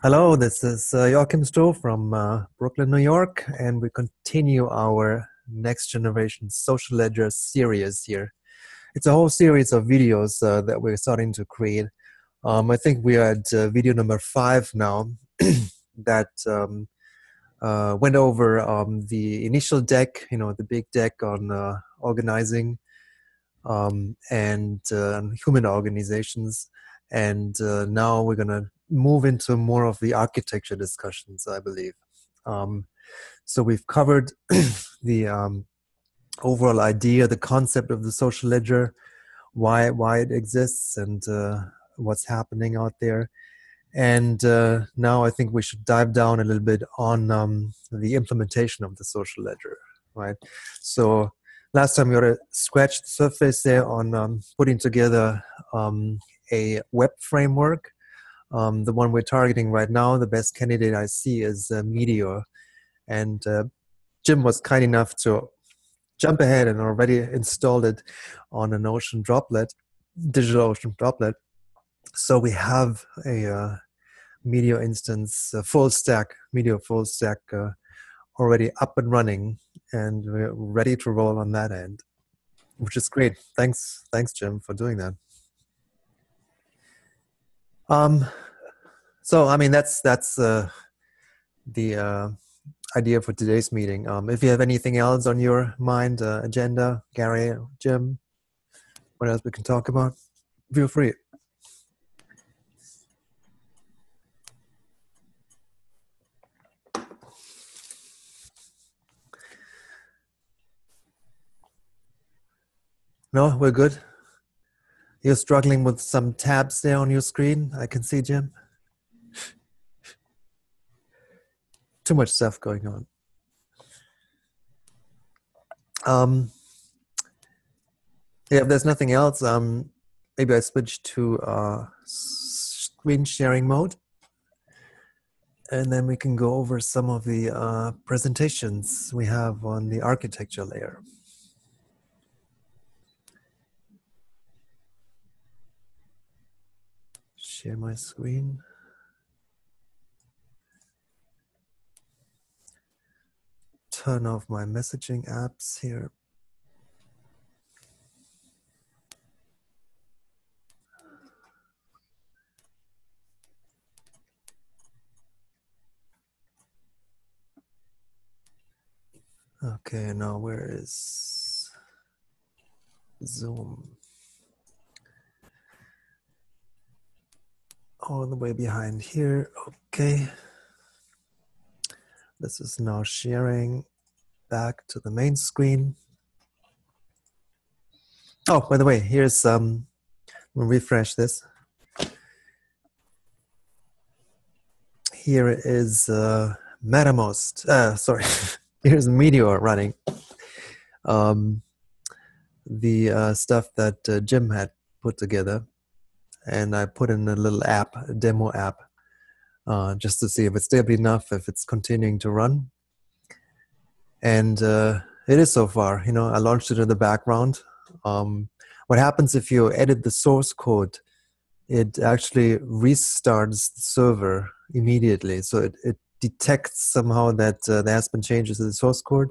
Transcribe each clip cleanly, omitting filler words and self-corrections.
Hello, this is Joachim Stoll from Brooklyn, New York, and we continue our Next Generation Social Ledger series here. It's a whole series of videos that we're starting to create. I think we are at video number 5 now that went over the initial deck, the big deck on organizing and human organizations. And now we're going to move into more of the architecture discussions, I believe. So we've covered the overall idea, the concept of the social ledger, why it exists, and what's happening out there. And now I think we should dive down a little bit on the implementation of the social ledger, right? So last time we already scratched the surface there on putting together a web framework. The one we're targeting right now, the best candidate I see is Meteor. And Jim was kind enough to jump ahead and already installed it on an Ocean Droplet, DigitalOcean Droplet. So we have a Meteor instance, full stack, Meteor full stack already up and running, and we're ready to roll on that end, which is great. Thanks, Jim, for doing that. So I mean that's the idea for today's meeting. If you have anything else on your mind, agenda, Gary, Jim, what else we can talk about, feel free. No, we're good. You're struggling with some tabs there on your screen. I can see, Jim. Too much stuff going on. Yeah, if there's nothing else, maybe I switch to screen sharing mode. And then we can go over some of the presentations we have on the architecture layer. Share my screen. Turn off my messaging apps here. Okay, now where is Zoom? All the way behind here. Okay. This is now sharing back to the main screen. Oh, by the way, here's we'll refresh this. Here is Mattermost. Sorry, here's Meteor running. The stuff that Jim had put together, and I put in a little app, a demo app, just to see if it's stable enough, if it's continuing to run. And it is so far. I launched it in the background. What happens if you edit the source code? It actually restarts the server immediately. So it detects somehow that there has been changes to the source code,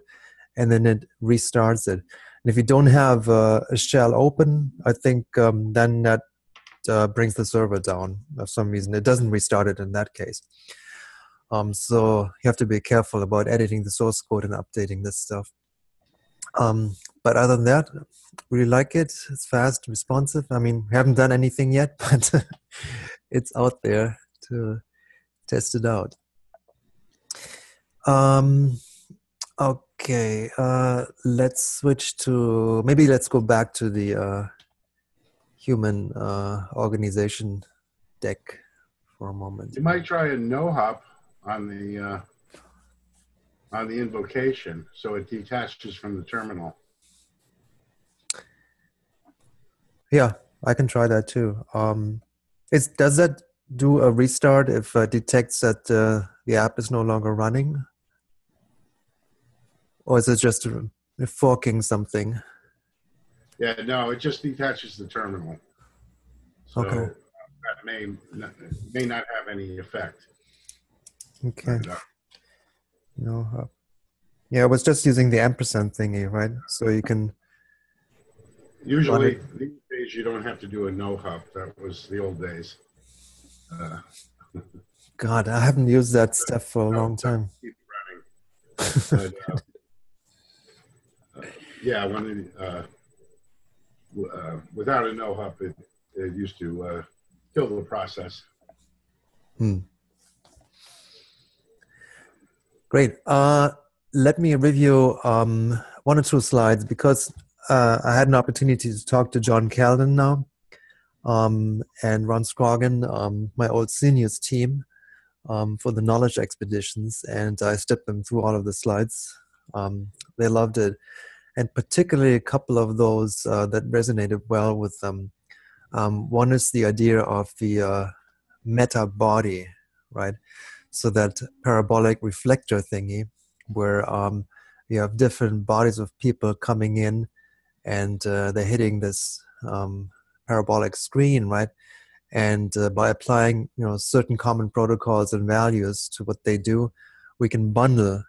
and then it restarts it. And if you don't have a shell open, I think then that brings the server down for some reason. It doesn't restart it in that case. So you have to be careful about editing the source code and updating this stuff. But other than that, really like it. It's fast, responsive. I mean, we haven't done anything yet, but it's out there to test it out. Okay, let's switch to, maybe let's go back to the human organization deck for a moment. You might try a no-hop on the invocation, so it detaches from the terminal. Yeah, I can try that too. Does that do a restart if it detects that the app is no longer running? Or is it just forking something? Yeah, no, it just detaches the terminal. So okay. That may not have any effect. Okay. No hub. Yeah, I was just using the ampersand thingy, right? So you can run Usually, it. these days, you don't have to do a no hub. That was the old days. Uh, God, I haven't used that stuff for a that long would time. keep running. But yeah, without a no hub, it used to kill the process. Hmm. Great. Let me review one or two slides because I had an opportunity to talk to John Calden now and Ron Scroggin, my old seniors team, for the knowledge expeditions, and I stepped them through all of the slides. They loved it, and particularly a couple of those that resonated well with them. One is the idea of the meta body, right? So that parabolic reflector thingy, where you have different bodies of people coming in, and they're hitting this parabolic screen, right? And by applying, certain common protocols and values to what they do, we can bundle,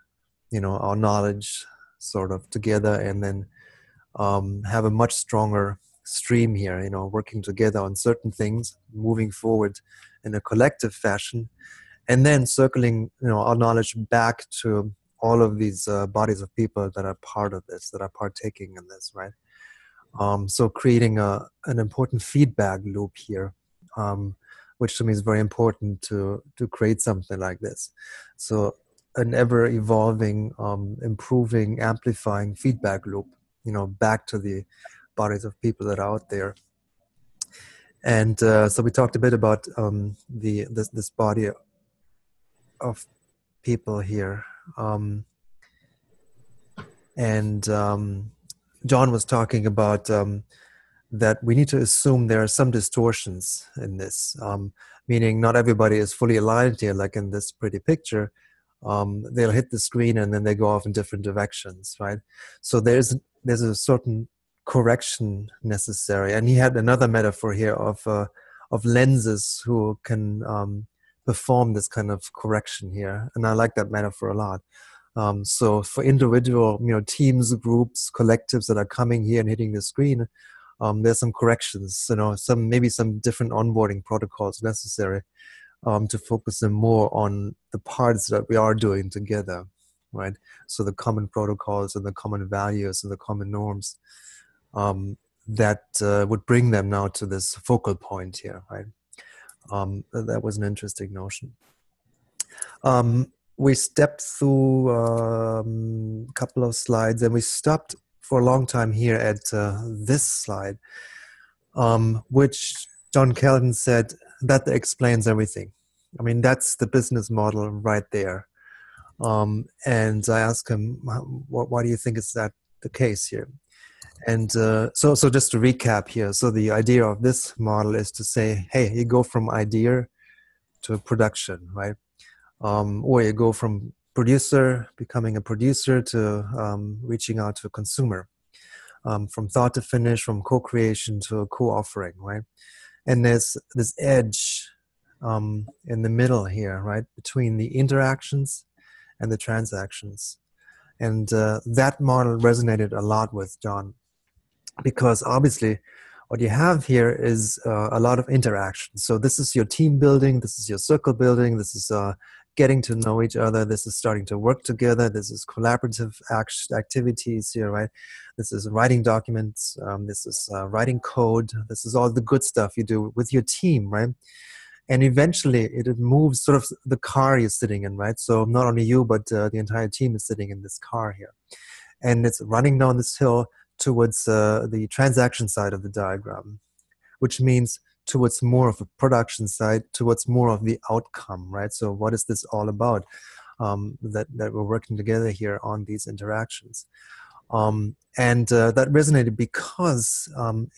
our knowledge sort of together, and then have a much stronger stream here, working together on certain things, moving forward in a collective fashion, and then circling, our knowledge back to all of these bodies of people that are part of this, that are partaking in this, right? So creating an important feedback loop here, which to me is very important to create something like this. So an ever evolving, improving, amplifying feedback loop, back to the bodies of people that are out there. And so we talked a bit about this body of people here, and John was talking about that we need to assume there are some distortions in this, meaning not everybody is fully aligned here, like in this pretty picture. They'll hit the screen and then they go off in different directions, right? So there's a certain correction necessary. And he had another metaphor here of lenses who can perform this kind of correction here, and I like that metaphor a lot. So for individual, teams, groups, collectives that are coming here and hitting the screen, there's some corrections, maybe some different onboarding protocols necessary to focus them more on the parts that we are doing together, right? So the common protocols and the common values and the common norms that would bring them now to this focal point here, right? That was an interesting notion. We stepped through a couple of slides, and we stopped for a long time here at this slide, which John Calden said that explains everything. I mean, that's the business model right there. And I asked him, why do you think is that the case here? And so just to recap here, so the idea of this model is to say, hey, you go from idea to production, right? Or you go from becoming a producer to reaching out to a consumer, from thought to finish, from co-creation to a co-offering, right? And there's this edge in the middle here, right, between the interactions and the transactions. And that model resonated a lot with John, because obviously what you have here is a lot of interaction. So this is your team building, this is your circle building, this is getting to know each other, this is starting to work together, this is collaborative activities here, right? This is writing documents, this is writing code, this is all the good stuff you do with your team, right? And eventually it moves sort of the car you're sitting in, right? So not only you, but the entire team is sitting in this car here. And it's running down this hill towards the transaction side of the diagram, which means towards more of a production side, towards more of the outcome, right? So what is this all about, that we're working together here on these interactions? And that resonated because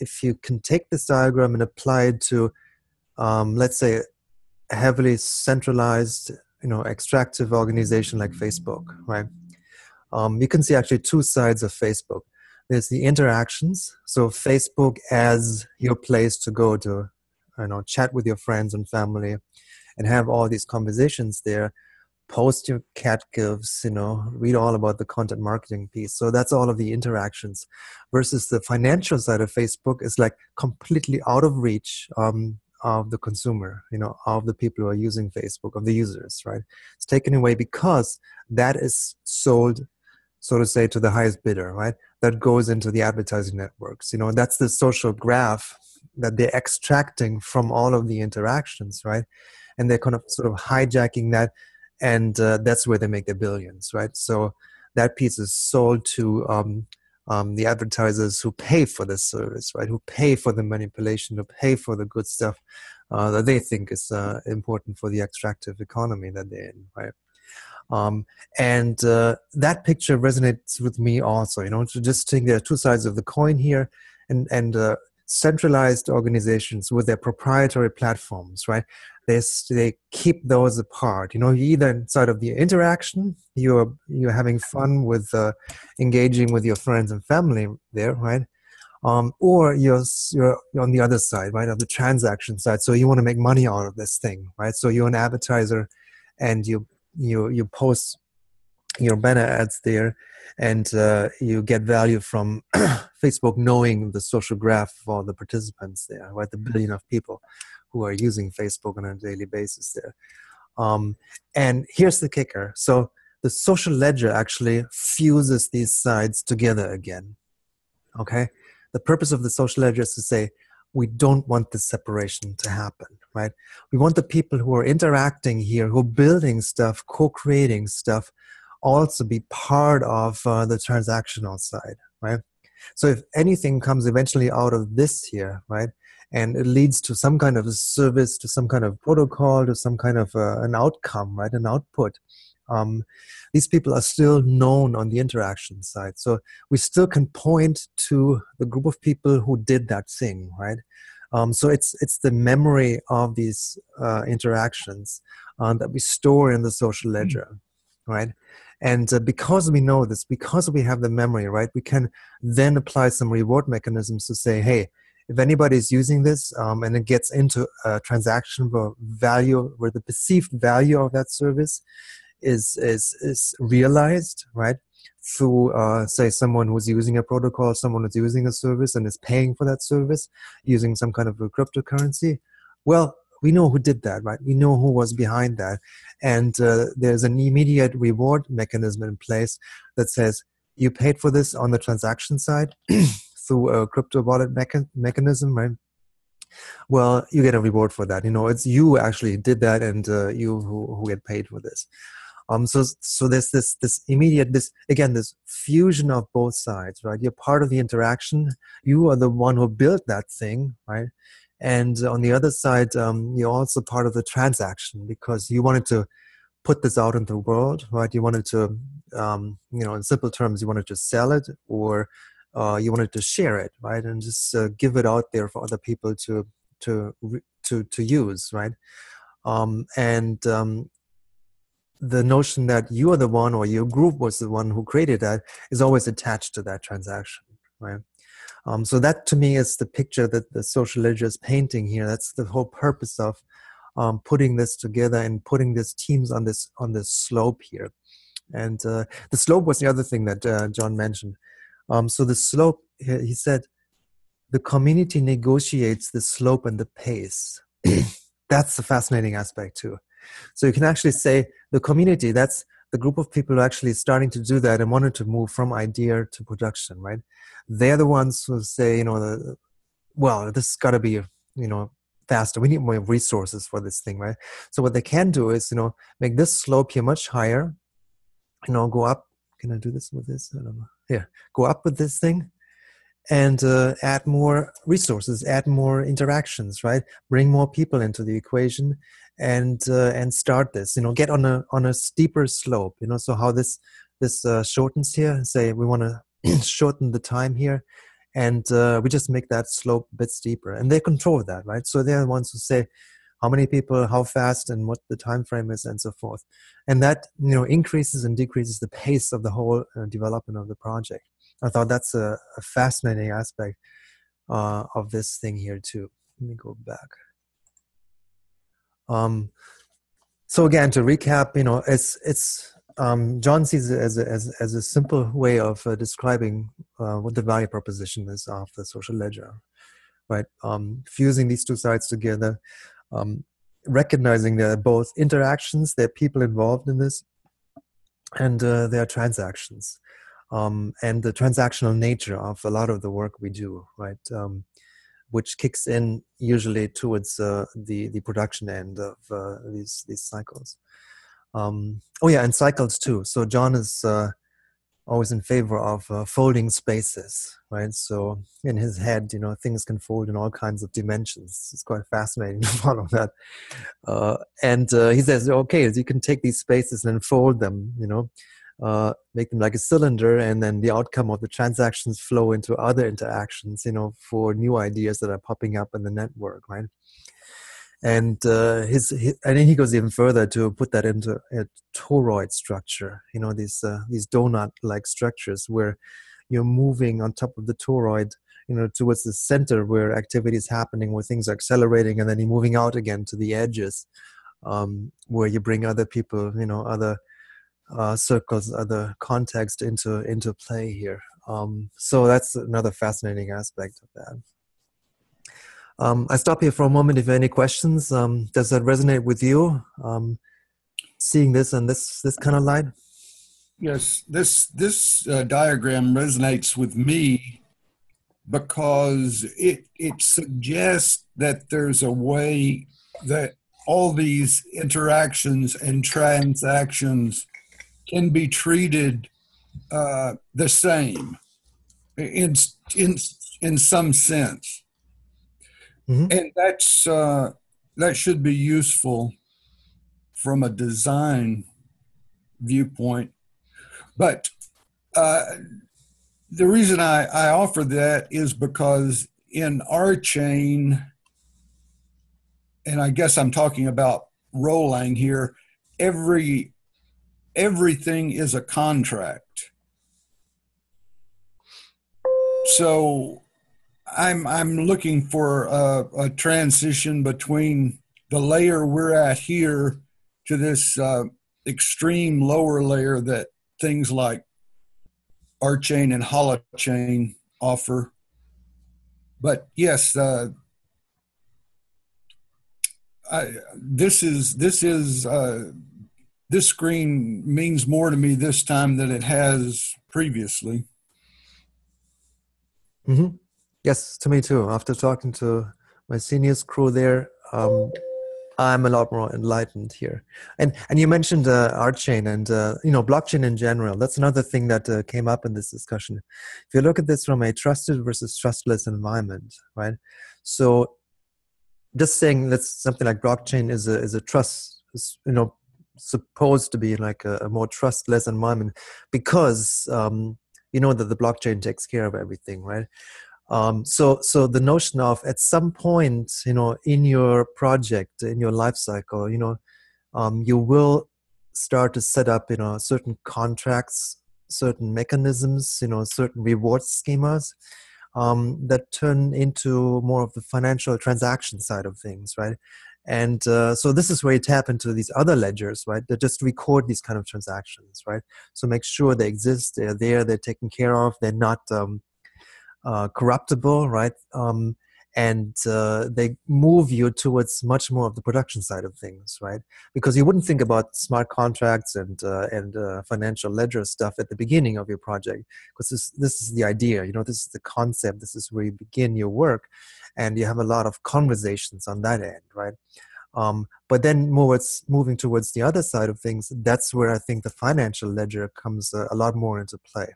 if you can take this diagram and apply it to, let's say, a heavily centralized, extractive organization like Facebook, right? You can see actually two sides of Facebook. There's the interactions. So Facebook as your place to go to, chat with your friends and family and have all these conversations there. post your cat gifs, read all about the content marketing piece. So that's all of the interactions, versus the financial side of Facebook is like completely out of reach of the consumer, of the people who are using Facebook, of the users, right? It's taken away because that is sold, so to say, to the highest bidder, right? That goes into the advertising networks. That's the social graph that they're extracting from all of the interactions, right? And they're kind of sort of hijacking that, and that's where they make their billions, right? So that piece is sold to the advertisers who pay for the service, right? Who pay for the manipulation, who pay for the good stuff that they think is important for the extractive economy that they're in, right? And that picture resonates with me also, to just think there are two sides of the coin here, and centralized organizations with their proprietary platforms, right? They keep those apart. You're either inside of the interaction, you're having fun with engaging with your friends and family there, right? Or you're on the other side, right, of the transaction side. So you want to make money out of this thing, right? So you're an advertiser, and you post your banner ads there, and you get value from Facebook knowing the social graph of all the participants there, right? The billion of people who are using Facebook on a daily basis there. And here's the kicker. So the social ledger actually fuses these sides together again, okay? The purpose of the social ledger is to say, we don't want this separation to happen, right? We want the people who are interacting here, who are building stuff, co-creating stuff, also be part of the transactional side, right? So if anything comes eventually out of this here, right, and it leads to some kind of a service, to some kind of protocol, to some kind of an outcome, right, an output, these people are still known on the interaction side. So we still can point to the group of people who did that thing, right? So it's the memory of these interactions that we store in the social ledger, right? And because we know this, because we have the memory, right, we can then apply some reward mechanisms to say, hey, if anybody's using this and it gets into a transaction where the perceived value of that service is realized, right, through say someone who's using a protocol, someone who's using a service and is paying for that service using some kind of a cryptocurrency, well, we know who did that, right? We know who was behind that, and there's an immediate reward mechanism in place that says you paid for this on the transaction side through a crypto wallet mechanism, right? Well, you get a reward for that. It's you actually did that, and you who get paid for this. So there's this immediate, this fusion of both sides, right? You're part of the interaction. You are the one who built that thing, right? And on the other side, you're also part of the transaction because you wanted to put this out into the world, right? You wanted to, in simple terms, you wanted to sell it, or you wanted to share it, right? And just give it out there for other people to use, right? The notion that you are the one, or your group was the one who created that, is always attached to that transaction, right? So that to me is the picture that the social ledger is painting here. That's the whole purpose of putting this together and putting these teams on this slope here. And the slope was the other thing that John mentioned. So the slope, he said, the community negotiates the slope and the pace. That's the fascinating aspect too. So you can actually say the community, that's the group of people who are actually starting to do that and wanted to move from idea to production, right? They're the ones who say, well, this has got to be, faster. We need more resources for this thing, right? So what they can do is, make this slope here much higher, go up. Can I do this with this? I don't know. Here, go up with this thing and add more resources, add more interactions, right? Bring more people into the equation and start this, get on a steeper slope, so how this shortens here. Say we want to shorten the time here, and we just make that slope a bit steeper, and they control that, right? So they're the ones who say how many people, how fast, and what the time frame is, and so forth. And that increases and decreases the pace of the whole development of the project. I thought that's a fascinating aspect of this thing here too. Let me go back. So again, to recap, it's John sees it as a simple way of describing what the value proposition is of the social ledger, right? Fusing these two sides together, um, recognizing there are both interactions, there are people involved in this, and there are transactions, and the transactional nature of a lot of the work we do, right? Which kicks in usually towards the production end of these cycles. Oh yeah, and cycles too. So John is always in favor of folding spaces, right? So in his head, things can fold in all kinds of dimensions. It's quite fascinating to follow that. And he says, okay, so you can take these spaces and fold them, make them like a cylinder, and then the outcome of the transactions flow into other interactions, for new ideas that are popping up in the network, right? And and then he goes even further to put that into a toroid structure, these donut-like structures where you're moving on top of the toroid, towards the center where activity is happening, where things are accelerating, and then you're moving out again to the edges, where you bring other people, other circles, other context into play here. So that's another fascinating aspect of that. I stop here for a moment. If you have any questions, does that resonate with you? Seeing this and this kind of light? Yes, this diagram resonates with me because it suggests that there's a way that all these interactions and transactions can be treated the same in some sense. Mm-hmm. And that should be useful from a design viewpoint. But the reason I offer that is because in our chain, and I guess I'm talking about Rolang here, everything is a contract. So I'm looking for a transition between the layer we're at here to this extreme lower layer that things like R-Chain and Holochain offer. But yes, this screen means more to me this time than it has previously. Mm-hmm. Yes, to me too. After talking to my seniors crew there, I'm a lot more enlightened here. And you mentioned R-Chain and blockchain in general. That's another thing that came up in this discussion. If you look at this from a trusted versus trustless environment, right? So just saying that something like blockchain is a trust, supposed to be like a more trustless environment because that the blockchain takes care of everything, right? So the notion of at some point, in your project, in your life cycle, you will start to set up, certain contracts, certain mechanisms, certain reward schemas that turn into more of the financial transaction side of things, right? And so this is where you tap into these other ledgers, right? That just record these kind of transactions, right? So make sure they exist, they're there, they're taken care of, they're not corruptible, right? And they move you towards much more of the production side of things, right? Because you wouldn't think about smart contracts and financial ledger stuff at the beginning of your project, because this is the idea, this is the concept, this is where you begin your work, and you have a lot of conversations on that end, right? But then moving towards the other side of things, that's where I think the financial ledger comes a lot more into play.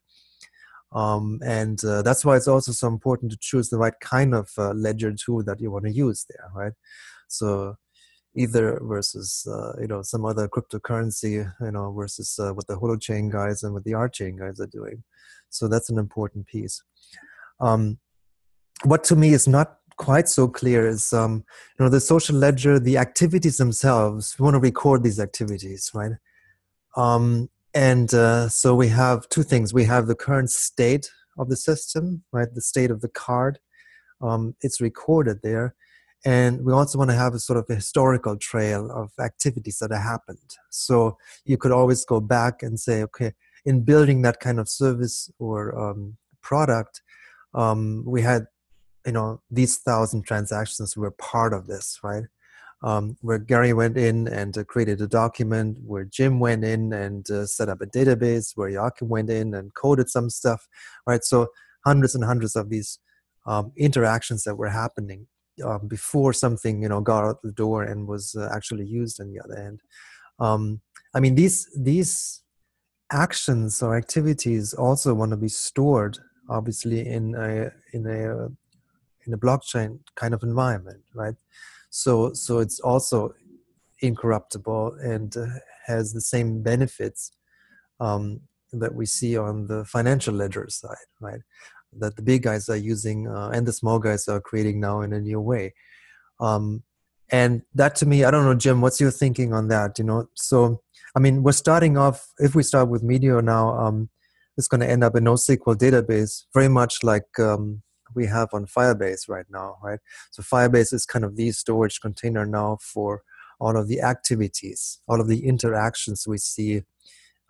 And that's why it's also so important to choose the right kind of ledger tool that you want to use there, right? So Ether versus some other cryptocurrency, versus what the Holochain guys and what the R-Chain guys are doing. So that's an important piece. What to me is not quite so clear is the social ledger, the activities themselves. We want to record these activities, right? And so we have two things. We have the current state of the system, right? The state of the card. It's recorded there. And we also want to have a sort of a historical trail of activities that have happened. So you could always go back and say, okay, in building that kind of service or product, we had, these 1,000 transactions were part of this, right? Where Gary went in and created a document, where Jim went in and set up a database, where Joachim went in and coded some stuff, right? So hundreds and hundreds of these interactions that were happening before something, got out the door and was actually used on the other end. I mean, these actions or activities also want to be stored, obviously, in a blockchain kind of environment, right? So it's also incorruptible and has the same benefits that we see on the financial ledger side, right? That the big guys are using and the small guys are creating now in a new way. And that, to me, I don't know, Jim, what's your thinking on that? So I mean, we're starting off, if we start with Meteor now, it's going to end up a NoSQL database, very much like we have on Firebase right now, right? So Firebase is kind of the storage container now for all of the activities, all of the interactions we see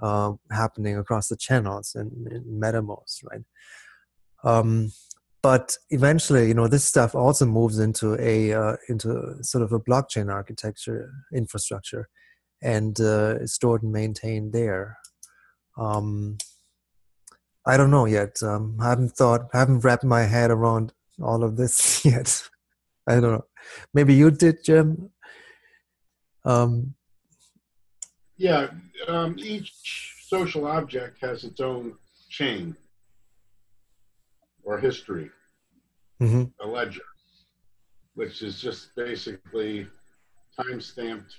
happening across the channels in MetaMost, right? But eventually, this stuff also moves into into sort of a blockchain architecture infrastructure, and is stored and maintained there. I don't know yet. I haven't wrapped my head around all of this yet. I don't know. Maybe you did, Jim. Yeah, each social object has its own chain or history, a ledger, which is just basically time-stamped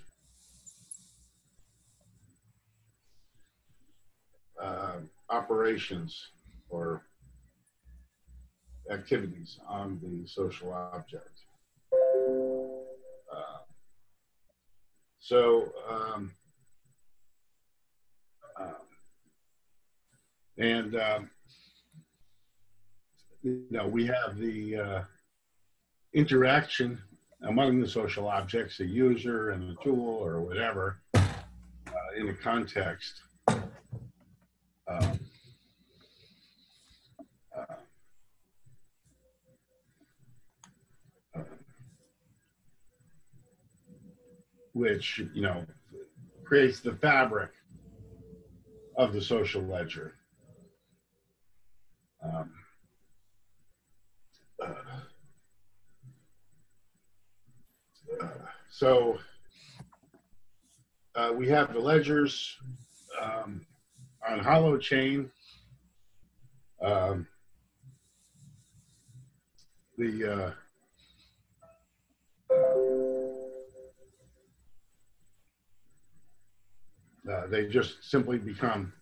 operations or activities on the social object. We have the interaction among the social objects, a user and a tool or whatever, in a context. Which, creates the fabric of the social ledger. So we have the ledgers on Holochain. They just simply become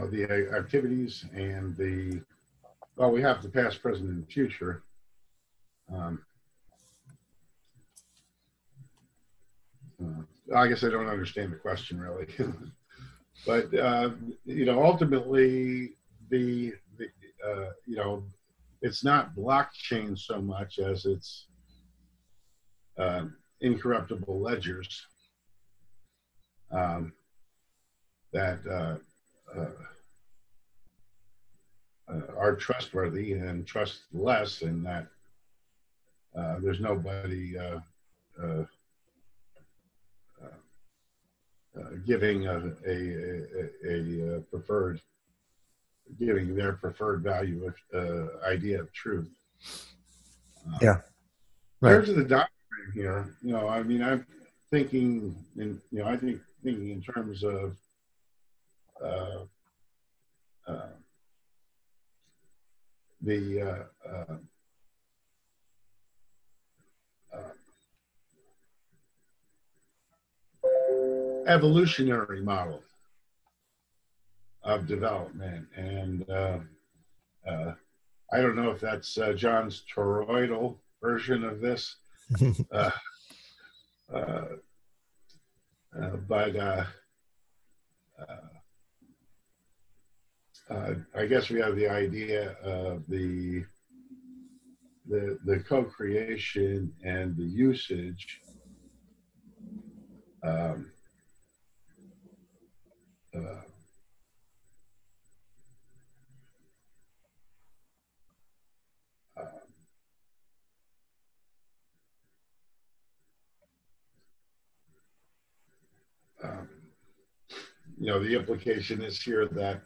the activities and we have the past, present, and future. I guess I don't understand the question really. But ultimately, it's not blockchain so much as it's incorruptible ledgers that are trustworthy and trustless, in that there's nobody giving giving their preferred value idea of truth. Yeah. Right. In terms of the diagram here, I'm thinking thinking in terms of the evolutionary model of development, and I don't know if that's John's toroidal version of this, But I guess we have the idea of the co-creation and the usage. Um, uh, um, the implication is here that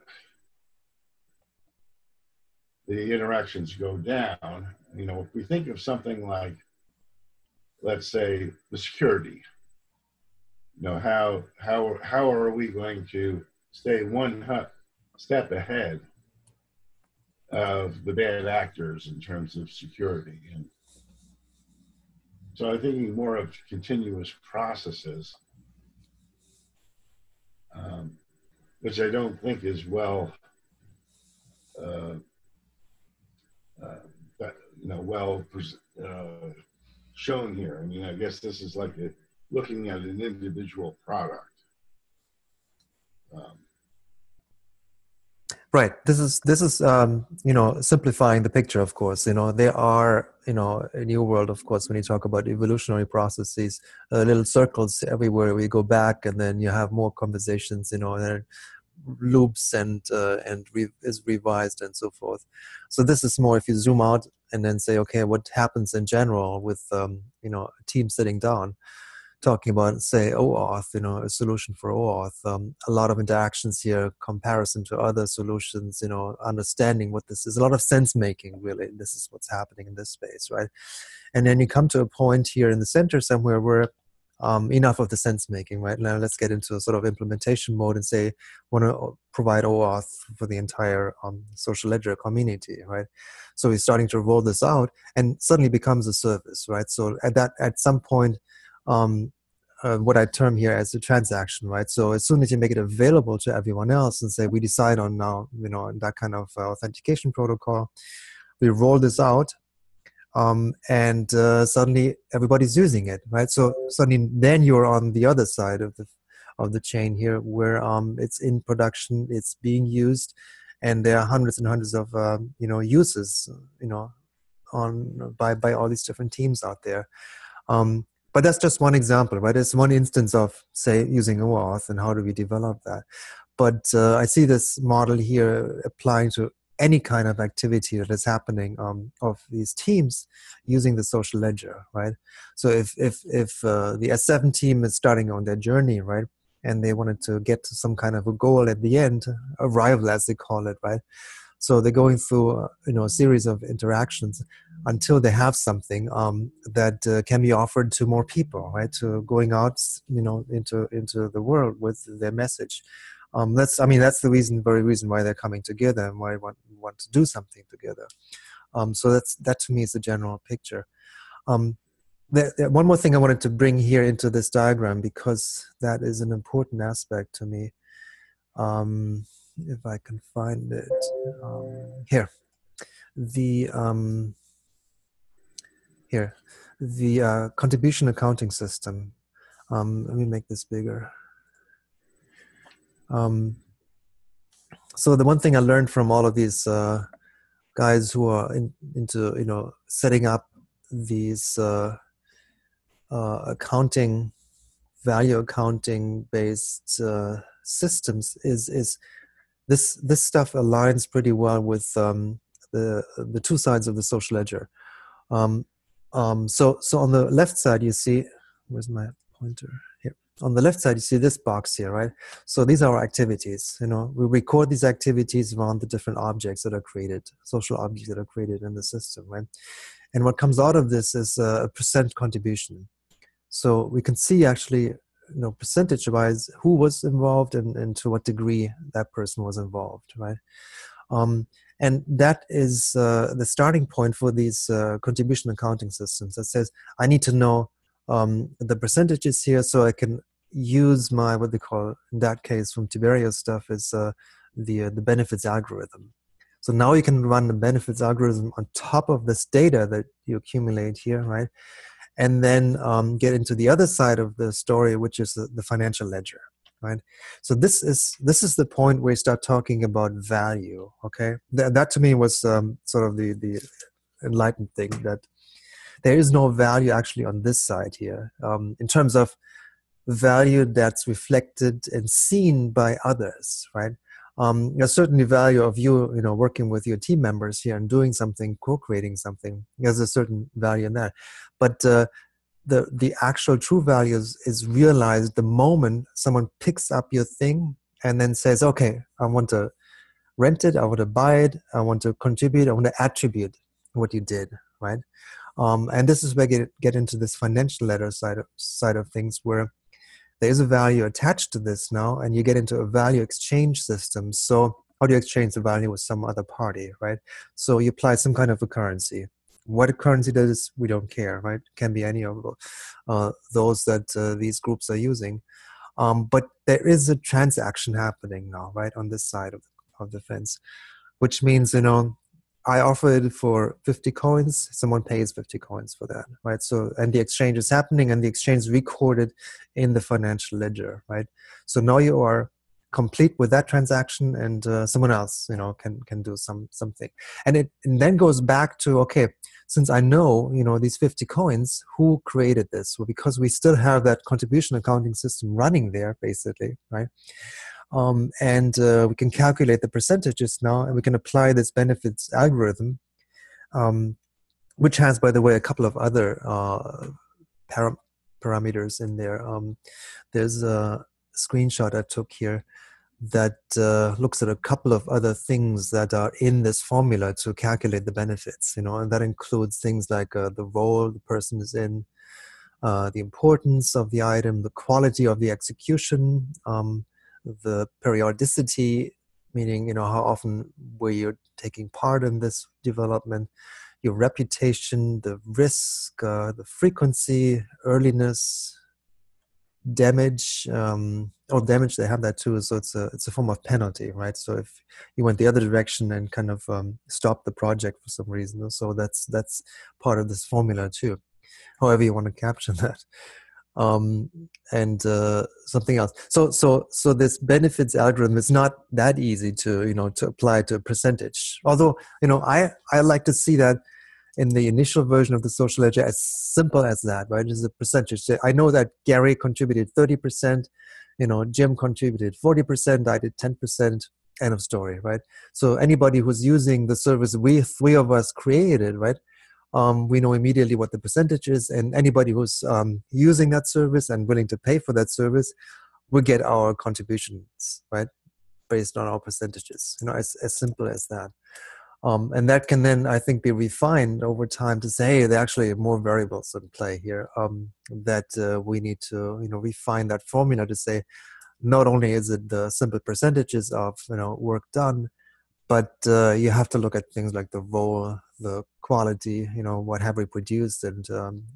the interactions go down. If we think of something like, let's say, the security, how are we going to stay one step ahead of the bad actors in terms of security? And so I'm thinking more of continuous processes, which I don't think is well shown here. I guess this is like looking at an individual product. Right. This is simplifying the picture. Of course, there are a new world. Of course, when you talk about evolutionary processes, little circles everywhere. We go back, and then you have more conversations. And then loops and is revised and so forth. So this is more if you zoom out and then say, okay, what happens in general with a team sitting down, talking about, say, OAuth, a solution for OAuth, a lot of interactions here, comparison to other solutions, understanding what this is, a lot of sense making, really. This is what's happening in this space, right? And then you come to a point here in the center somewhere where enough of the sense making, right? Now let's get into a sort of implementation mode and say, want to provide OAuth for the entire social ledger community, right? So we're starting to roll this out, and suddenly becomes a service, right? So at some point, what I term here as a transaction, right? So as soon as you make it available to everyone else and say, we decide on now, that kind of authentication protocol, we roll this out, and suddenly everybody's using it, right? So suddenly then you're on the other side of the chain here, where it's in production, it's being used, and there are hundreds and hundreds of uses, by all these different teams out there. But that's just one example, right? It's one instance of, say, using OAuth and how do we develop that. But I see this model here applying to any kind of activity that is happening of these teams using the social ledger, right? So if the S7 team is starting on their journey, right, and they wanted to get to some kind of a goal at the end, arrival as they call it, right? So they're going through a series of interactions until they have something that can be offered to more people, right? To going out, into the world with their message. That's the very reason why they're coming together and why I want to do something together. So that to me is the general picture. One more thing I wanted to bring here into this diagram, because that is an important aspect to me. If I can find it here, the contribution accounting system. Let me make this bigger. So the one thing I learned from all of these guys who are into setting up these value accounting based systems is this stuff aligns pretty well with the two sides of the social ledger. So on the left side you see, where's my pointer? Here. On the left side you see this box here, right? So these are our activities. We record these activities around the different objects that are created, social objects that are created in the system, right? And what comes out of this is a percent contribution. So we can see actually, percentage-wise, who was involved and to what degree that person was involved, right? And that is the starting point for these contribution accounting systems that says, I need to know the percentages here so I can use my, what they call, in that case from Tiberio stuff, is the benefits algorithm. So now you can run the benefits algorithm on top of this data that you accumulate here, right? and then get into the other side of the story, which is the financial ledger, right? So this is the point where you start talking about value. Okay, that to me was sort of the enlightened thing, that there is no value actually on this side here, in terms of value that's reflected and seen by others, right? There's certainly value of you working with your team members here and doing something, co-creating something. There's a certain value in that, but the actual true value is realized the moment someone picks up your thing and then says, okay, I want to rent it, I want to buy it, I want to contribute, I want to attribute what you did, right? And this is where I get into this financial ledger side of things, where there is a value attached to this now, and you get into a value exchange system. So how do you exchange the value with some other party, right? So you apply some kind of a currency. What a currency does, we don't care, right? It can be any of those that these groups are using. But there is a transaction happening now, right, on this side of the fence, which means, I offer it for 50 coins, someone pays 50 coins for that, right? So, and the exchange is happening, and the exchange is recorded in the financial ledger, right? So now you are complete with that transaction, and someone else, can do something. And it then goes back to, okay, since I know, these 50 coins, who created this? Well, because we still have that contribution accounting system running there, basically, right? And we can calculate the percentages now, and we can apply this benefits algorithm, which has, by the way, a couple of other parameters in there. There's a screenshot I took here that looks at a couple of other things that are in this formula to calculate the benefits, and that includes things like the role the person is in, the importance of the item, the quality of the execution, the periodicity, meaning, how often were you taking part in this development, your reputation, the risk, the frequency, earliness, damage, damage, they have that too. So it's a form of penalty, right? So if you went the other direction and kind of stopped the project for some reason, so that's part of this formula too, however you want to capture that. And something else. So this benefits algorithm is not that easy to apply to a percentage. Although, I like to see that in the initial version of the social ledger as simple as that, right? It's a percentage. So I know that Gary contributed 30%, Jim contributed 40%, I did 10%, end of story, right? So anybody who's using the service we three of us created, right? We know immediately what the percentage is, and anybody who's using that service and willing to pay for that service will get our contributions, right, based on our percentages. As simple as that. And that can then, I think, be refined over time to say, hey, there are actually more variables in play here, that we need to, refine that formula to say, not only is it the simple percentages of, work done, but you have to look at things like the role, the quality, what have we produced, and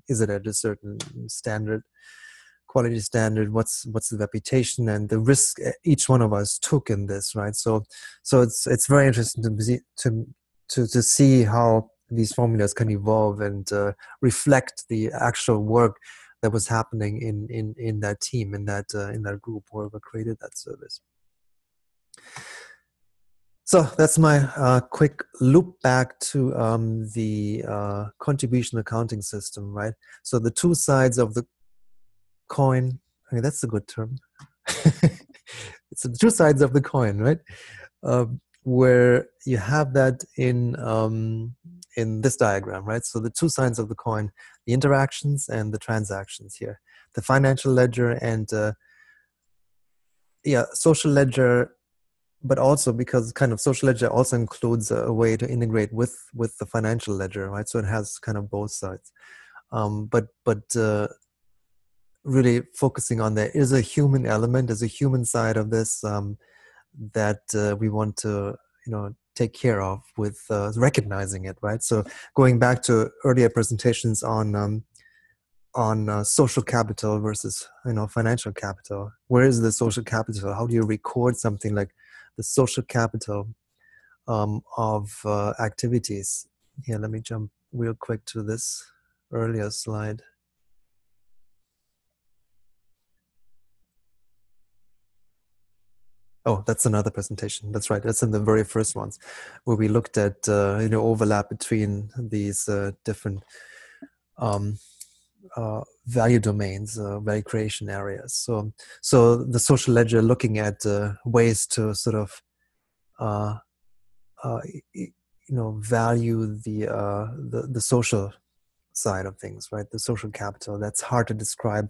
is it at a certain standard, quality standard? What's the reputation and the risk each one of us took in this, right? So it's very interesting to see how these formulas can evolve and reflect the actual work that was happening in that team, in that group, whoever created that service. So that's my quick loop back to the contribution accounting system, right? So the two sides of the coin, that's a good term. It's the two sides of the coin, right? Where you have that in this diagram, right? So the two sides of the coin, the interactions and the transactions here. The financial ledger and social ledger, but also because kind of social ledger also includes a way to integrate with the financial ledger, right? So it has kind of both sides. But really focusing on there is a human element, there's a human side of this that we want to, take care of with recognizing it, right? So going back to earlier presentations on social capital versus, financial capital. Where is the social capital? How do you record something like the social capital of activities? Here, let me jump real quick to this earlier slide. Oh, that's another presentation. That's right. That's in the very first ones, where we looked at overlap between these different um, value domains, value creation areas. So the social ledger looking at ways to sort of uh, value the social side of things, right? The social capital. That's hard to describe.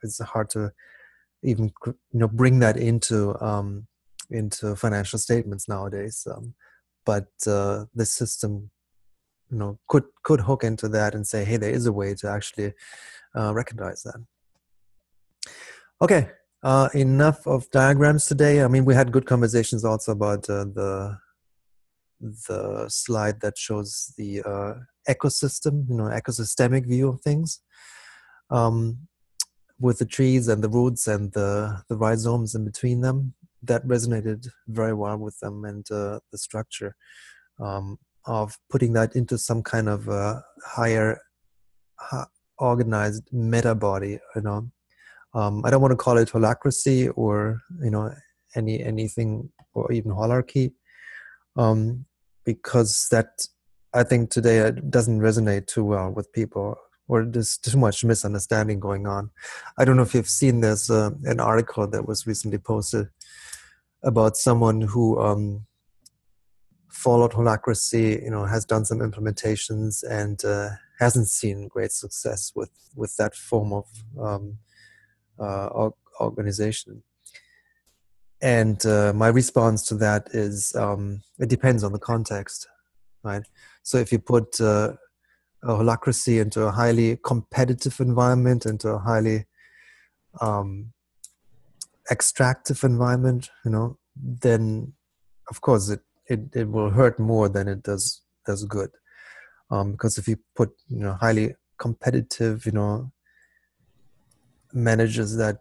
It's hard to even bring that into financial statements nowadays. But the system could hook into that and say, hey, there is a way to actually recognize that. Okay, enough of diagrams today. I mean, we had good conversations also about the slide that shows the ecosystem, ecosystemic view of things, with the trees and the roots and the rhizomes in between them. That resonated very well with them, and the structure of putting that into some kind of higher organized meta body. I don't want to call it holacracy or anything, or even holarchy, because that, I think today it doesn't resonate too well with people, or there's too much misunderstanding going on. I don't know if you've seen this an article that was recently posted about someone who followed holacracy, has done some implementations and hasn't seen great success with that form of organization. And my response to that is it depends on the context, right? So if you put a holacracy into a highly competitive environment, into a highly extractive environment, then of course it will hurt more than it does good. Because if you put highly competitive managers that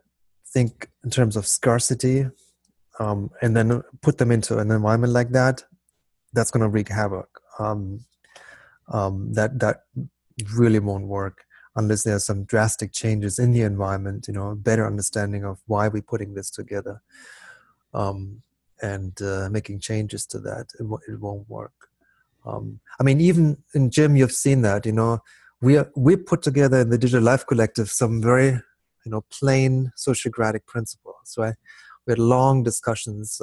think in terms of scarcity, and then put them into an environment like that, that's going to wreak havoc. That really won't work unless there's some drastic changes in the environment, a better understanding of why we're putting this together, and making changes to that. It won't work. I mean, even in Jim, you've seen that. We put together in the Digital Life Collective some very plain sociocratic principles, right? We had long discussions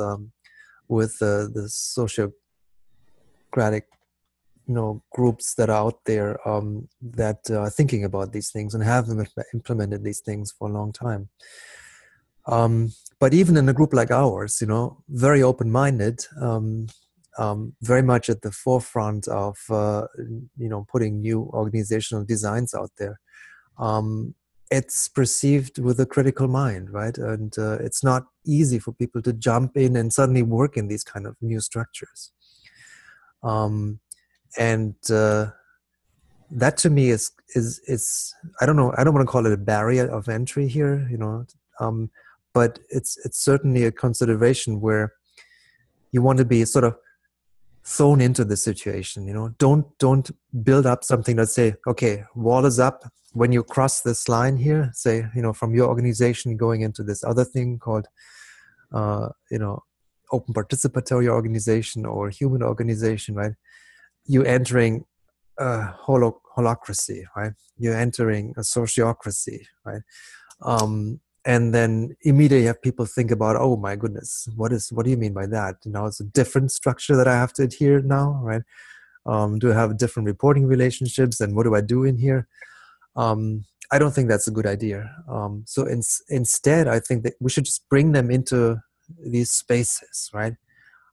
with the sociocratic groups that are out there that are thinking about these things and have implemented these things for a long time. But even in a group like ours, very open-minded, very much at the forefront of putting new organizational designs out there. It's perceived with a critical mind, right? And it's not easy for people to jump in and suddenly work in these kind of new structures. And that to me is I don't know, I don't want to call it a barrier of entry here, but it's certainly a consideration where you want to be sort of thrown into the situation. Don't build up something that say, okay, wall is up. When you cross this line here, say, from your organization going into this other thing called, open participatory organization or human organization, right? You're entering a holacracy, right? You're entering a sociocracy, right? And then immediately you have people think about, oh my goodness, what do you mean by that? It's a different structure that I have to adhere now, right? Do I have different reporting relationships, and what do I do in here? I don't think that's a good idea. So instead, I think that we should just bring them into these spaces, right?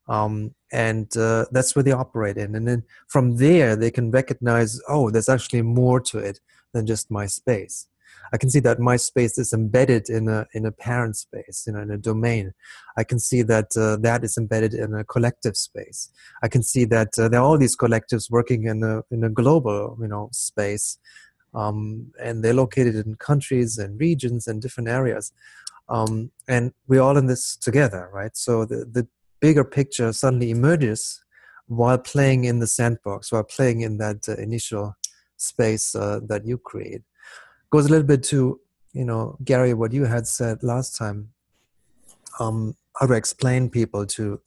And that's where they operate in. And then from there, they can recognize, oh, there's actually more to it than just my space. I can see that my space is embedded in a parent space, in a domain. I can see that that is embedded in a collective space. I can see that there are all these collectives working in a global, space, and they're located in countries and regions and different areas, and we're all in this together, right? So the bigger picture suddenly emerges while playing in the sandbox, while playing in that initial space that you create. Goes a little bit to, Gary, what you had said last time. how to explain people to,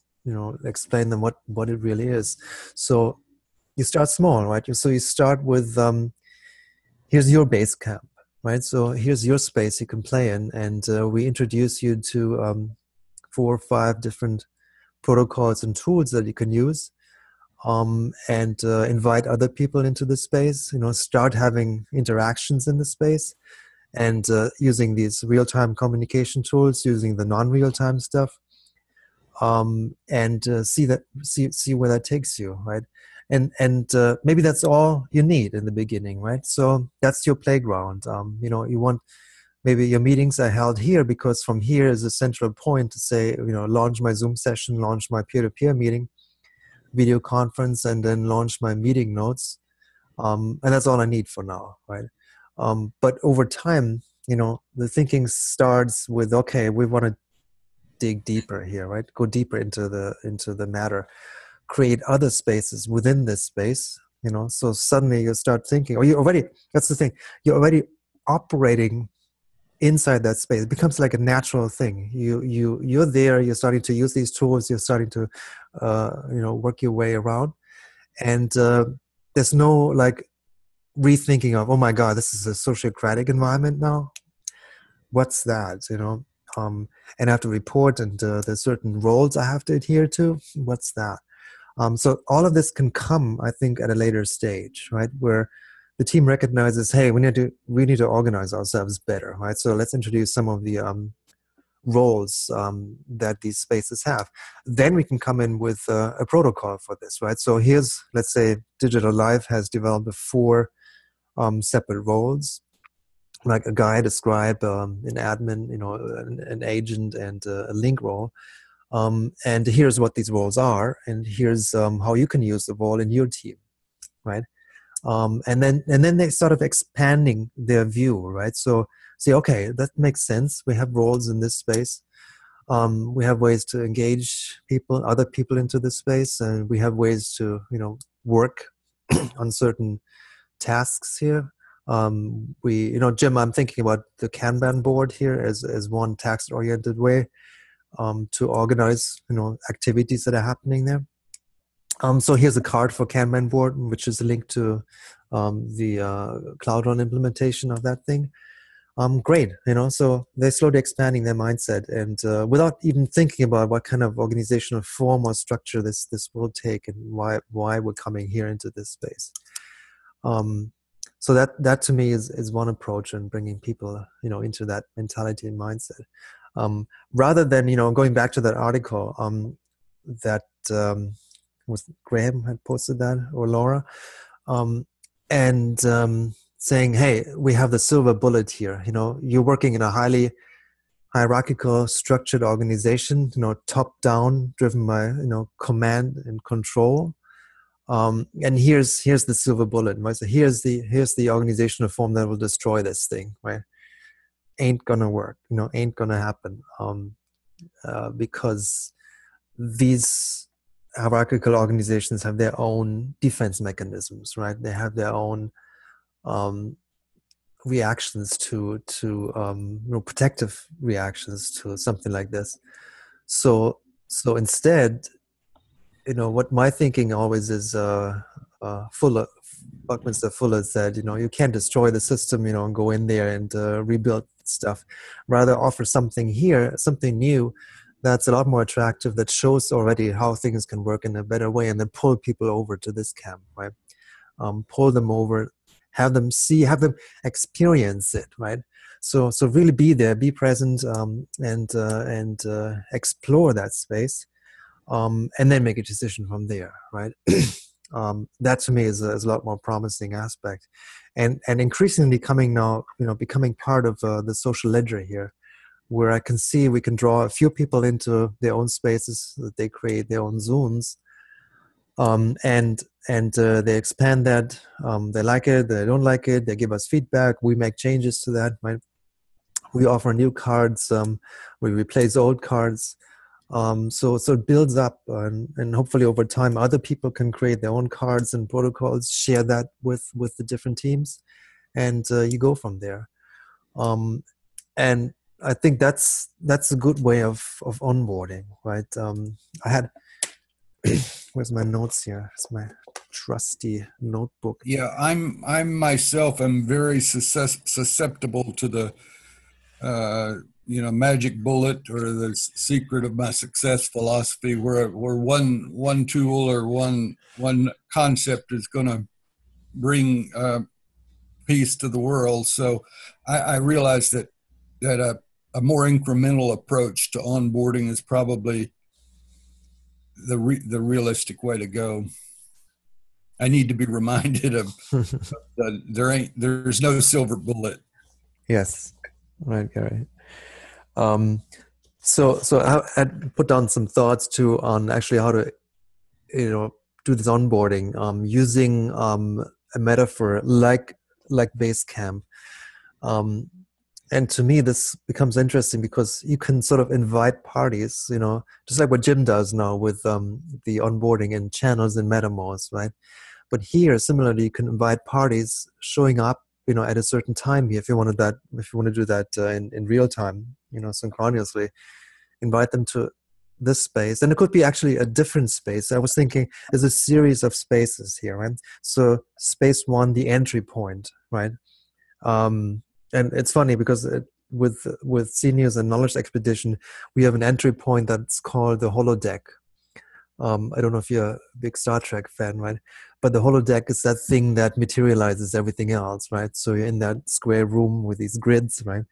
explain them what it really is. So you start small, right? So you start with, here's your base camp, right? So here's your space you can play in, and we introduce you to 4 or 5 different protocols and tools that you can use, and invite other people into the space. Start having interactions in the space, and using these real-time communication tools, using the non-real-time stuff, and see where that takes you, right? And maybe that's all you need in the beginning, right? So that's your playground. You want, maybe your meetings are held here because from here is a central point to say, launch my Zoom session, launch my peer-to-peer meeting, video conference, and then launch my meeting notes. And that's all I need for now, right? But over time, the thinking starts with, okay, we want to dig deeper here, right? Go deeper into the matter, create other spaces within this space, so suddenly you start thinking, that's the thing, you're already operating inside that space. It becomes like a natural thing. You're there, you're starting to use these tools, you're starting to work your way around, and there's no like rethinking of, oh my god, this is a sociocratic environment now, what's that, and I have to report, and there's certain roles I have to adhere to, what's that. So all of this can come, I think, at a later stage, right, where the team recognizes, hey, we need to organize ourselves better, right? So let's introduce some of the roles that these spaces have. Then we can come in with a protocol for this, right? So here's, let's say, Digital Life has developed 4 separate roles, like a guide, a scribe, an admin, an agent, and a link role. And here's what these roles are, and here's how you can use the role in your team, right? And then they sort of expanding their view, right? So say, okay, that makes sense. We have roles in this space. We have ways to engage other people into this space, and we have ways to, work on certain tasks here. Jim, I'm thinking about the Kanban board here as one task-oriented way to organize, activities that are happening there. So here's a card for Kanban board, which is a link to the Cloud Run implementation of that thing. Great, so they're slowly expanding their mindset, and without even thinking about what kind of organizational form or structure this will take, and why we're coming here into this space. So that to me is one approach in bringing people, into that mentality and mindset. Rather than, going back to that article that was Graham had posted that, or Laura, and saying, hey, we have the silver bullet here. You're working in a highly hierarchical, structured organization, top down, driven by, command and control. And here's the silver bullet, right? So here's the organizational form that will destroy this thing, right? Ain't gonna work, ain't gonna happen, because these hierarchical organizations have their own defense mechanisms, right? They have their own reactions to protective reactions to something like this. So instead, what my thinking always is, Buckminster Fuller said, you can't destroy the system, and go in there and rebuild stuff. Rather offer something here, something new that's a lot more attractive, that shows already how things can work in a better way, and then pull people over to this camp, right? Pull them over, have them see, have them experience it, right? So really be there, be present, and explore that space. And then make a decision from there, right? That to me is a lot more promising aspect, and increasingly becoming part of the social ledger here, where I can see we can draw a few people into their own spaces, that they create their own zones, and they expand that. They like it, they don't like it, they give us feedback, we make changes to that, right? We offer new cards, we replace old cards. So it builds up, and hopefully over time other people can create their own cards and protocols, share that with the different teams, and you go from there. And I think that's a good way of onboarding, right? I had where's my notes here? It's my trusty notebook. Yeah, I'm myself am very susceptible to the magic bullet or the secret of my success philosophy, where one tool or one concept is going to bring peace to the world. So I realized that a more incremental approach to onboarding is probably the realistic way to go. I need to be reminded of there's no silver bullet. Yes, right, Gary. So I put down some thoughts too on actually how to, do this onboarding using a metaphor like Basecamp. And to me, this becomes interesting because you can sort of invite parties, just like what Jim does now with the onboarding in channels in MetaMost, right? But here, similarly, you can invite parties showing up, at a certain time here. If you want to do that in real time, synchronously, invite them to this space. And it could be actually a different space. I was thinking there's a series of spaces here, right? So space one, the entry point, right? And it's funny because with CNews and Knowledge Expedition, we have an entry point that's called the holodeck. I don't know if you're a big Star Trek fan, right? But the holodeck is that thing that materializes everything else, right? So you're in that square room with these grids, right?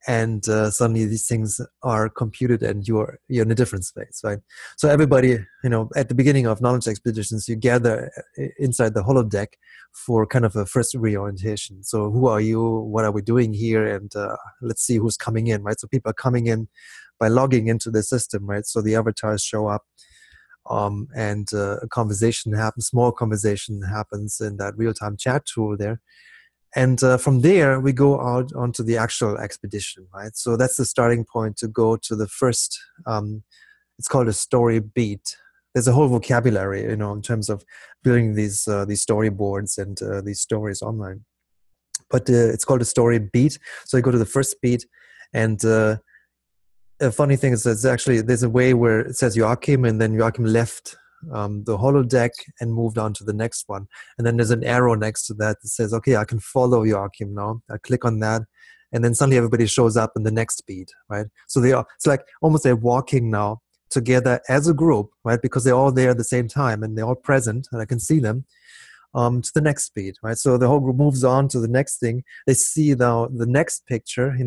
And suddenly these things are computed and you're in a different space, right? So everybody, at the beginning of Knowledge Expeditions, you gather inside the holodeck for kind of a first reorientation. So who are you? What are we doing here? And let's see who's coming in, right? So people are coming in by logging into the system, right? So the avatars show up. And a conversation happens, small conversation happens in that real-time chat tool there. And from there, we go out onto the actual expedition, right? So that's the starting point to go to the first, it's called a story beat. There's a whole vocabulary, in terms of building these storyboards and these stories online. But it's called a story beat. So you go to the first beat, and a funny thing is that there's a way where it says Joachim, and then Joachim left the holodeck and moved on to the next one. And then there's an arrow next to that says, okay, I can follow Joachim now. I click on that, and then suddenly everybody shows up in the next beat, right? So it's like almost they're walking now together as a group, right? Because they're all there at the same time and they're all present and I can see them. To the next beat, right? So the whole group moves on to the next thing. They see the next picture,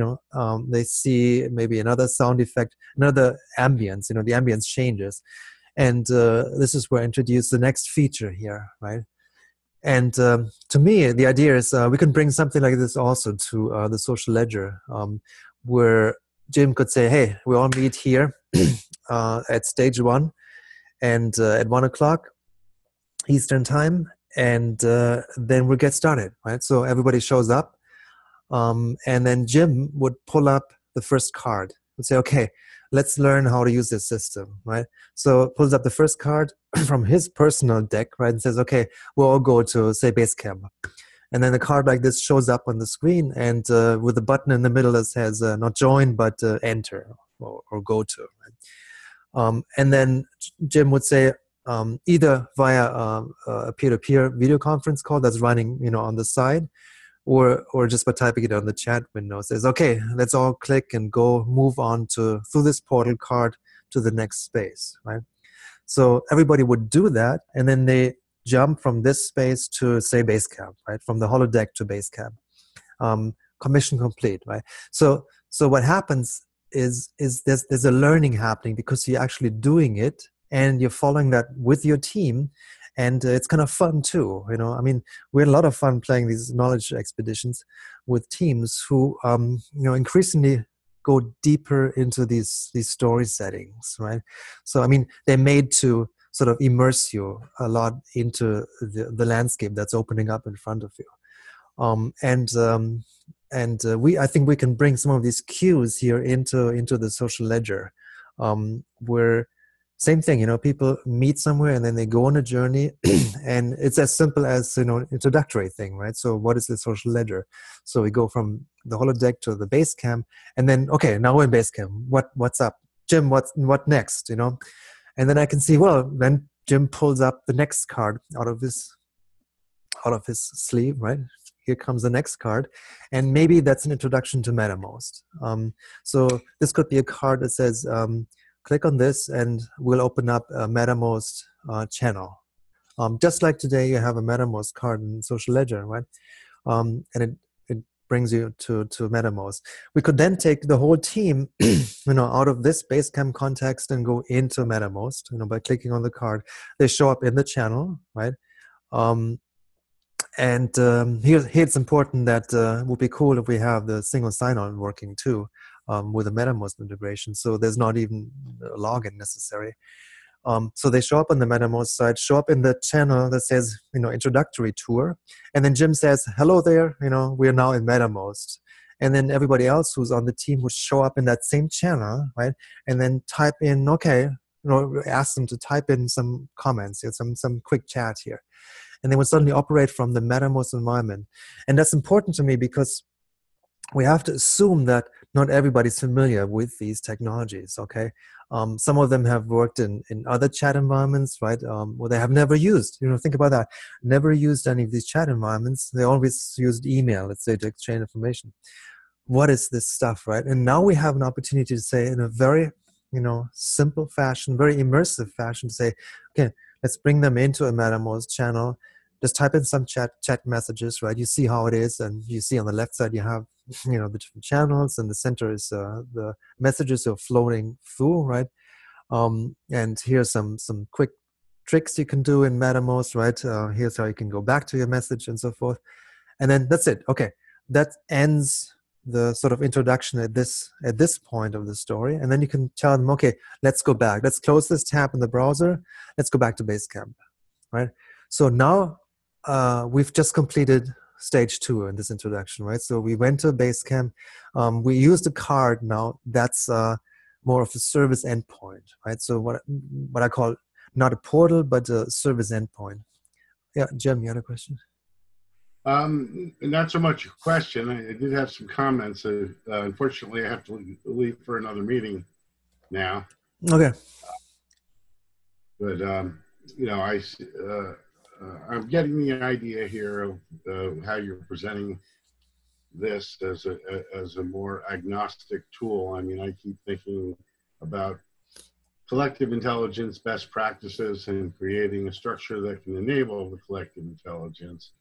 they see maybe another sound effect, another ambience, the ambience changes. And this is where I introduce the next feature here, right? And to me, the idea is we can bring something like this also to the social ledger, where Jim could say, hey, we all meet here at stage one and at 1:00 Eastern time. And then we'll get started, right? So everybody shows up. And then Jim would pull up the first card and say, okay, let's learn how to use this system, right? So pulls up the first card from his personal deck, right? And says, okay, we'll all go to, say, Basecamp. And then a card like this shows up on the screen and with a button in the middle that says not join, but enter or go to, right? And then Jim would say, either via a peer-to-peer video conference call that's running, on the side, or just by typing it on the chat window. It says, okay, let's all click and go move on through this portal card to the next space, right? So everybody would do that, and then they jump from this space to, say, Basecamp, right? From the holodeck to Basecamp. Commission complete, right? So what happens is there's a learning happening because you're actually doing it, and you're following that with your team, and it's kind of fun too. I mean, we had a lot of fun playing these knowledge expeditions with teams who, increasingly go deeper into these story settings, right? So, I mean, they're made to sort of immerse you a lot into the landscape that's opening up in front of you. I think we can bring some of these cues here into the social ledger, where same thing, you know, people meet somewhere and then they go on a journey and it's as simple as, you know, introductory thing, right? So what is the social ledger? So we go from the holodeck to the base camp and then, okay, now we're in base camp. What's up? Jim, what next, you know? And then I can see, well, then Jim pulls up the next card out of his sleeve, right? Here comes the next card. And maybe that's an introduction to Mattermost. So this could be a card that says, click on this and we'll open up a Mattermost channel. Just like today, you have a Mattermost card in Social Ledger, right? And it brings you to Mattermost. We could then take the whole team, you know, out of this Basecamp context and go into Mattermost, you know, by clicking on the card. They show up in the channel, right? Here it's important that it would be cool if we have the single sign-on working too, with a Mattermost integration. So there's not even a login necessary. So they show up on the Mattermost side, show up in the channel that says, you know, introductory tour. And then Jim says, hello there, you know, we're now in Mattermost. And then everybody else who's on the team would show up in that same channel, right? And then type in, okay, you know, ask them to type in some comments, some quick chat here. And they would suddenly operate from the Mattermost environment. And that's important to me because we have to assume that not everybody's familiar with these technologies, okay? Some of them have worked in other chat environments, right? Or they have never used, you know, think about that. Never used any of these chat environments. They always used email, let's say, to exchange information. What is this stuff, right? And now we have an opportunity to say in a very, you know, simple fashion, very immersive fashion to say, okay, let's bring them into a Mattermost channel. Just type in some chat messages, right? You see how it is, and you see on the left side you have, you know, the different channels, and the center is the messages are floating through, right? And here's some quick tricks you can do in Mattermost, right? Here's how you can go back to your message and so forth, and then that's it. Okay, that ends the sort of introduction at this point of the story, and then you can tell them, okay, let's go back. Let's close this tab in the browser. Let's go back to Basecamp, right? So now we've just completed stage 2 in this introduction, right? So we went to Basecamp. We used a card now that's more of a service endpoint, right? So what I call not a portal, but a service endpoint. Yeah, Jim, you had a question? Not so much a question. I did have some comments. Unfortunately, I have to leave for another meeting now. Okay. But you know, I'm getting the idea here of how you're presenting this as a more agnostic tool. I mean, I keep thinking about collective intelligence best practices and creating a structure that can enable the collective intelligence.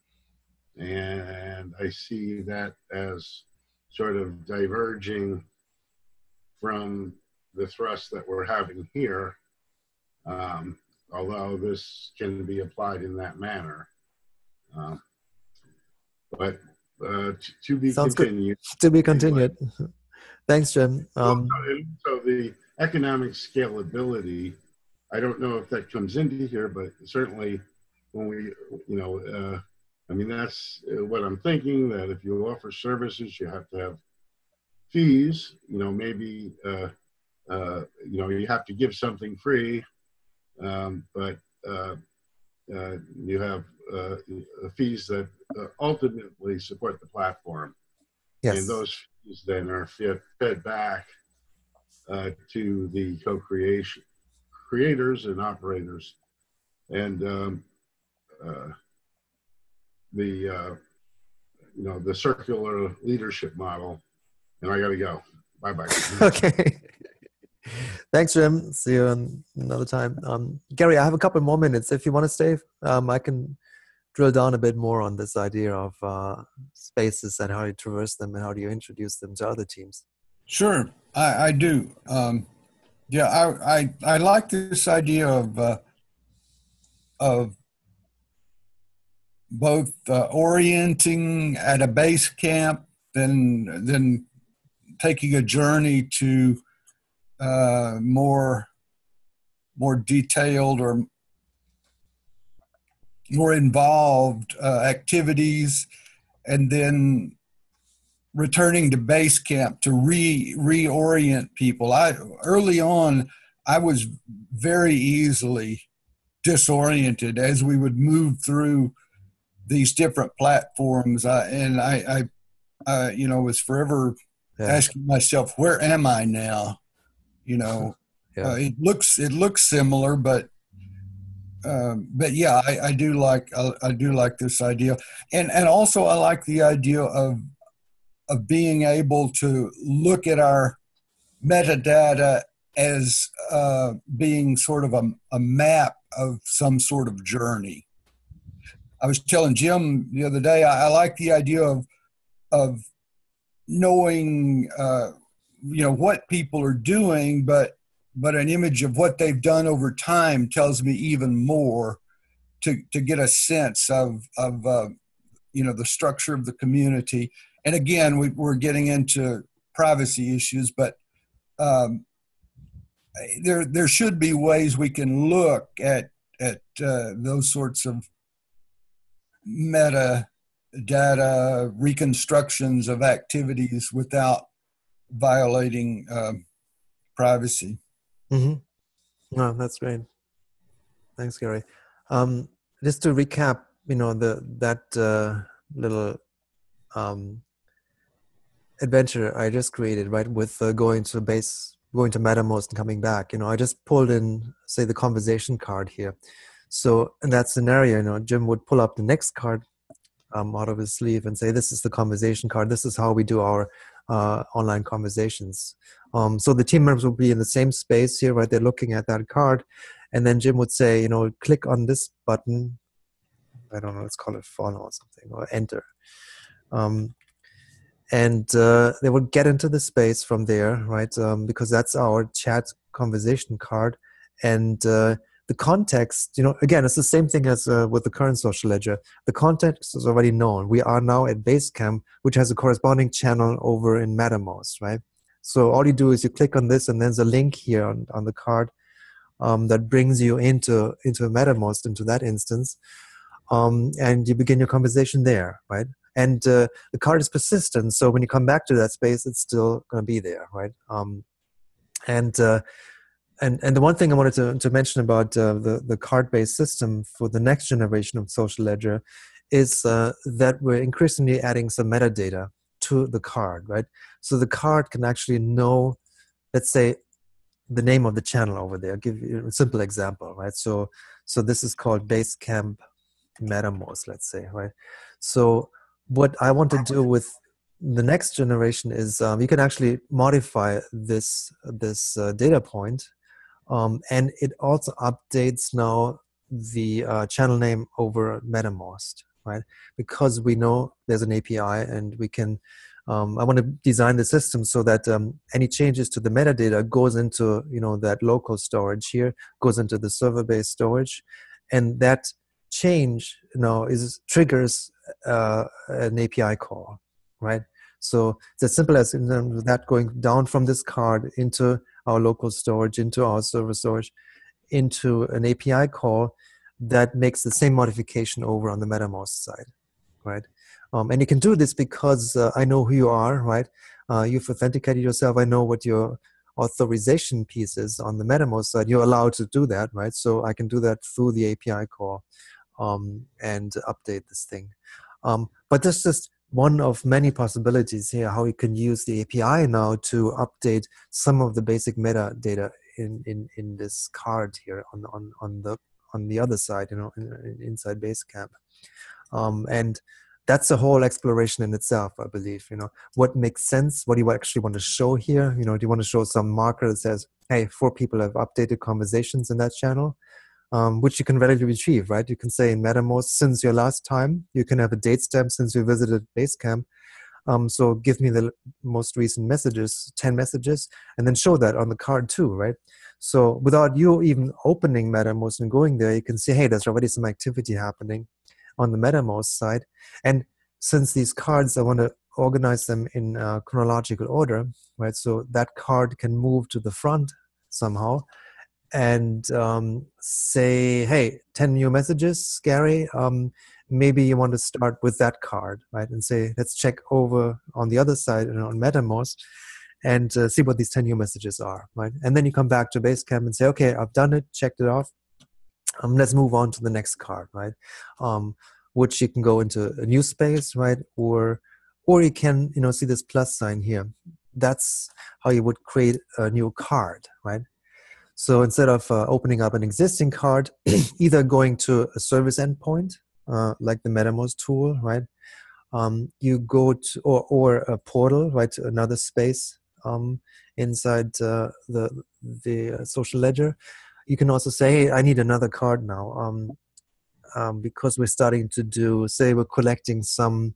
And I see that as sort of diverging from the thrust that we're having here. Although this can be applied in that manner. But to be Sounds continued. Good. To be continued. Thanks, Jim. So the economic scalability, I don't know if that comes into here, but certainly when we, you know, I mean, that's what I'm thinking, that if you offer services, you have to have fees, you know, maybe, you know, you have to give something free. But you have fees that ultimately support the platform. Yes. And those fees then are fed back to the creators and operators. And you know, the circular leadership model. And I got to go. Bye-bye. Okay. Thanks, Jim. See you another time. Gary, I have a couple more minutes. If you want to stay, I can drill down a bit more on this idea of spaces and how you traverse them and how do you introduce them to other teams. Sure, I do. Yeah, I like this idea of both orienting at a base camp, then taking a journey to more detailed or more involved activities, and then returning to base camp to reorient people. Early on, I was very easily disoriented as we would move through these different platforms. I was forever Yeah. asking myself, where am I now? Yeah. It looks similar, but yeah, I do like this idea, and also I like the idea of being able to look at our metadata as being sort of a map of some sort of journey. I was telling Jim the other day, I like the idea of knowing what people are doing, but an image of what they've done over time tells me even more, to get a sense of the structure of the community. And again, we're getting into privacy issues, but there should be ways we can look at those sorts of metadata reconstructions of activities without violating privacy. Mm-hmm. No, that's great. Thanks, Gary. Just to recap, that little adventure I just created, right, with going to Mattermost and coming back. I just pulled in, say, the conversation card here. So in that scenario, Jim would pull up the next card out of his sleeve and say, this is the conversation card. This is how we do our online conversations. So the team members will be in the same space here, right? They're looking at that card. And then Jim would say, click on this button. I don't know, let's call it follow or something, or enter. And they would get into the space from there, right? Because that's our chat conversation card. And the context, again, it's the same thing as with the current social ledger. The context is already known. We are now at Basecamp, which has a corresponding channel over in Mattermost, right? So all you do is you click on this, and there's a link here on the card that brings you into Mattermost, into that instance. And you begin your conversation there, right? And the card is persistent, so when you come back to that space, it's still going to be there, right? And the one thing I wanted to mention about the card-based system for the next generation of social ledger is that we're increasingly adding some metadata to the card, right? So the card can actually know, let's say, the name of the channel over there. I'll give you a simple example, right? So this is called Basecamp Mattermost, let's say, right? So what I want to do with the next generation is you can actually modify this data point, and it also updates now the channel name over Mattermost, right? Because we know there's an API, and we can. I want to design the system so that any changes to the metadata goes into that local storage here, goes into the server-based storage, and that change triggers an API call, right? So it's as simple as that going down from this card into our local storage, into our server storage, into an API call that makes the same modification over on the Mattermost side, right? And you can do this because I know who you are, right? You've authenticated yourself. I know what your authorization piece is on the Mattermost side. You're allowed to do that, right? So I can do that through the API call and update this thing. But that's just one of many possibilities here, how you can use the API now to update some of the basic metadata in this card here on the other side, inside Basecamp. And that's a whole exploration in itself, I believe. What makes sense? What do you actually want to show here? Do you want to show some marker that says, hey, 4 people have updated conversations in that channel? Which you can readily retrieve, right? You can say in Mattermost, since your last time, you can have a date stamp since you visited Basecamp. So give me the most recent messages, 10 messages, and then show that on the card too, right? So without you even opening Mattermost and going there, you can see, hey, there's already some activity happening on the Mattermost side. And since these cards, I want to organize them in chronological order, right? So that card can move to the front somehow and say, hey, 10 new messages, Gary. Maybe you want to start with that card, right? And say, let's check over on the other side, on Mattermost. and see what these 10 new messages are, right? And then you come back to Basecamp and say, okay, I've done it, checked it off. Let's move on to the next card, right? Which you can go into a new space, right? Or you can, see this plus sign here. That's how you would create a new card, right? So instead of opening up an existing card, either going to a service endpoint, like the MetaMost tool, right? You go to, or a portal, right, to another space inside the social ledger. You can also say, hey, I need another card now, because we're starting to do, say we're collecting some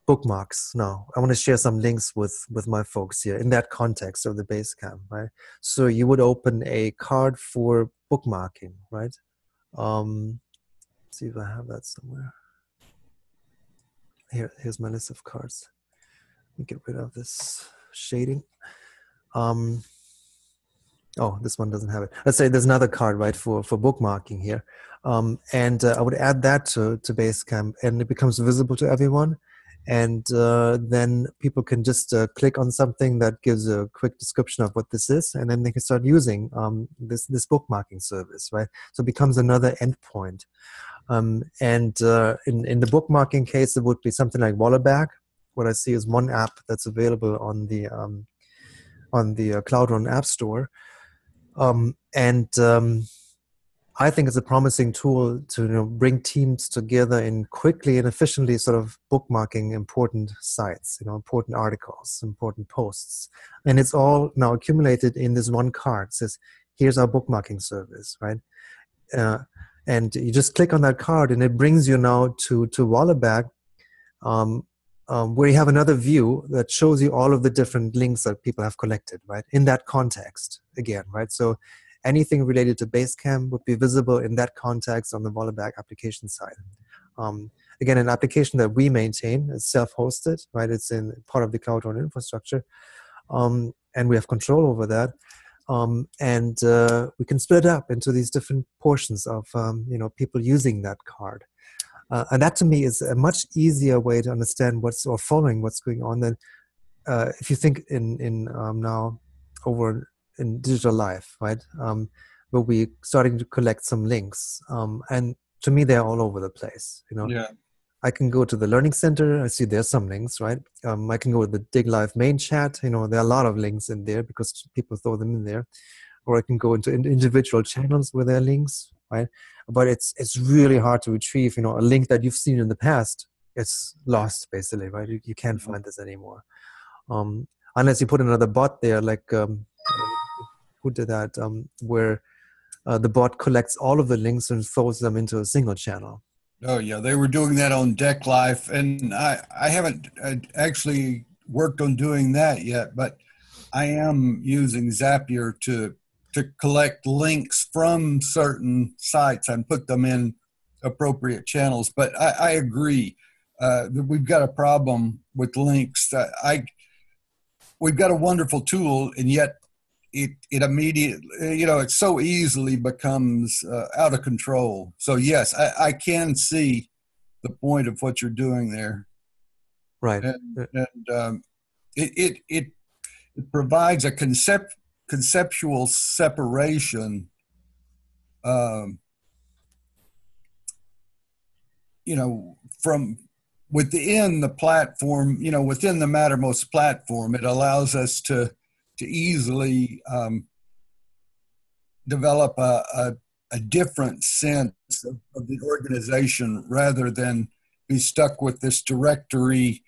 bookmarks now. I want to share some links with my folks here in that context of the Basecamp, right? So you would open a card for bookmarking, right? Let's see if I have that somewhere. Here's my list of cards. Let me get rid of this shading. Oh, this one doesn't have it. Let's say there's another card, right, for bookmarking here. And I would add that to Basecamp, and it becomes visible to everyone. And then people can just click on something that gives a quick description of what this is, and then they can start using this bookmarking service, right? So it becomes another endpoint. And in the bookmarking case, it would be something like Wallaback. What I see is one app that's available on the Cloud Run App Store. I think it's a promising tool to bring teams together and quickly and efficiently sort of bookmarking important sites, important articles, important posts. And it's all now accumulated in this one card. It says, here's our bookmarking service, right? And you just click on that card and it brings you now to Wallaback, where you have another view that shows you all of the different links that people have collected, right? In that context, again, right? So anything related to Basecamp would be visible in that context on the Wallaback application side. Again, an application that we maintain is self-hosted, right? It's in part of the Cloud Run infrastructure, and we have control over that. And we can split it up into these different portions of people using that card. And that to me is a much easier way to understand or following what's going on than if you think in now over in digital life, right? Where we're starting to collect some links. And to me, they're all over the place, Yeah. I can go to the Learning Center. I see there's some links, right? I can go to the Dig Live main chat. There are a lot of links in there because people throw them in there. Or I can go into individual channels where there are links, right? But it's really hard to retrieve, a link that you've seen in the past. It's lost, basically, right? You can't find this anymore. Unless you put another bot there, like who did that? Where the bot collects all of the links and throws them into a single channel. Oh, yeah. They were doing that on Deck Life, and I haven't actually worked on doing that yet, but I am using Zapier to collect links from certain sites and put them in appropriate channels. But I agree that we've got a problem with links. We've got a wonderful tool, and yet it immediately, it so easily becomes out of control. So yes, I can see the point of what you're doing there. Right. And it provides a conceptual separation, from within the platform, within the Mattermost platform. It allows us to easily develop a different sense of the organization rather than be stuck with this directory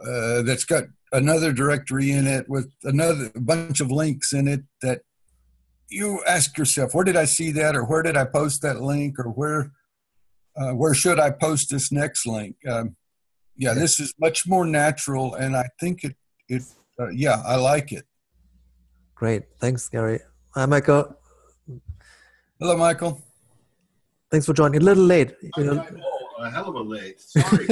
that's got another directory in it with a bunch of links in it that you ask yourself, where did I see that, or where did I post that link, or where should I post this next link? This is much more natural, and I think I like it. Great. Thanks, Gary. Hi, Michael. Hello, Michael. Thanks for joining. A little late. I know, a hell of a late. Sorry.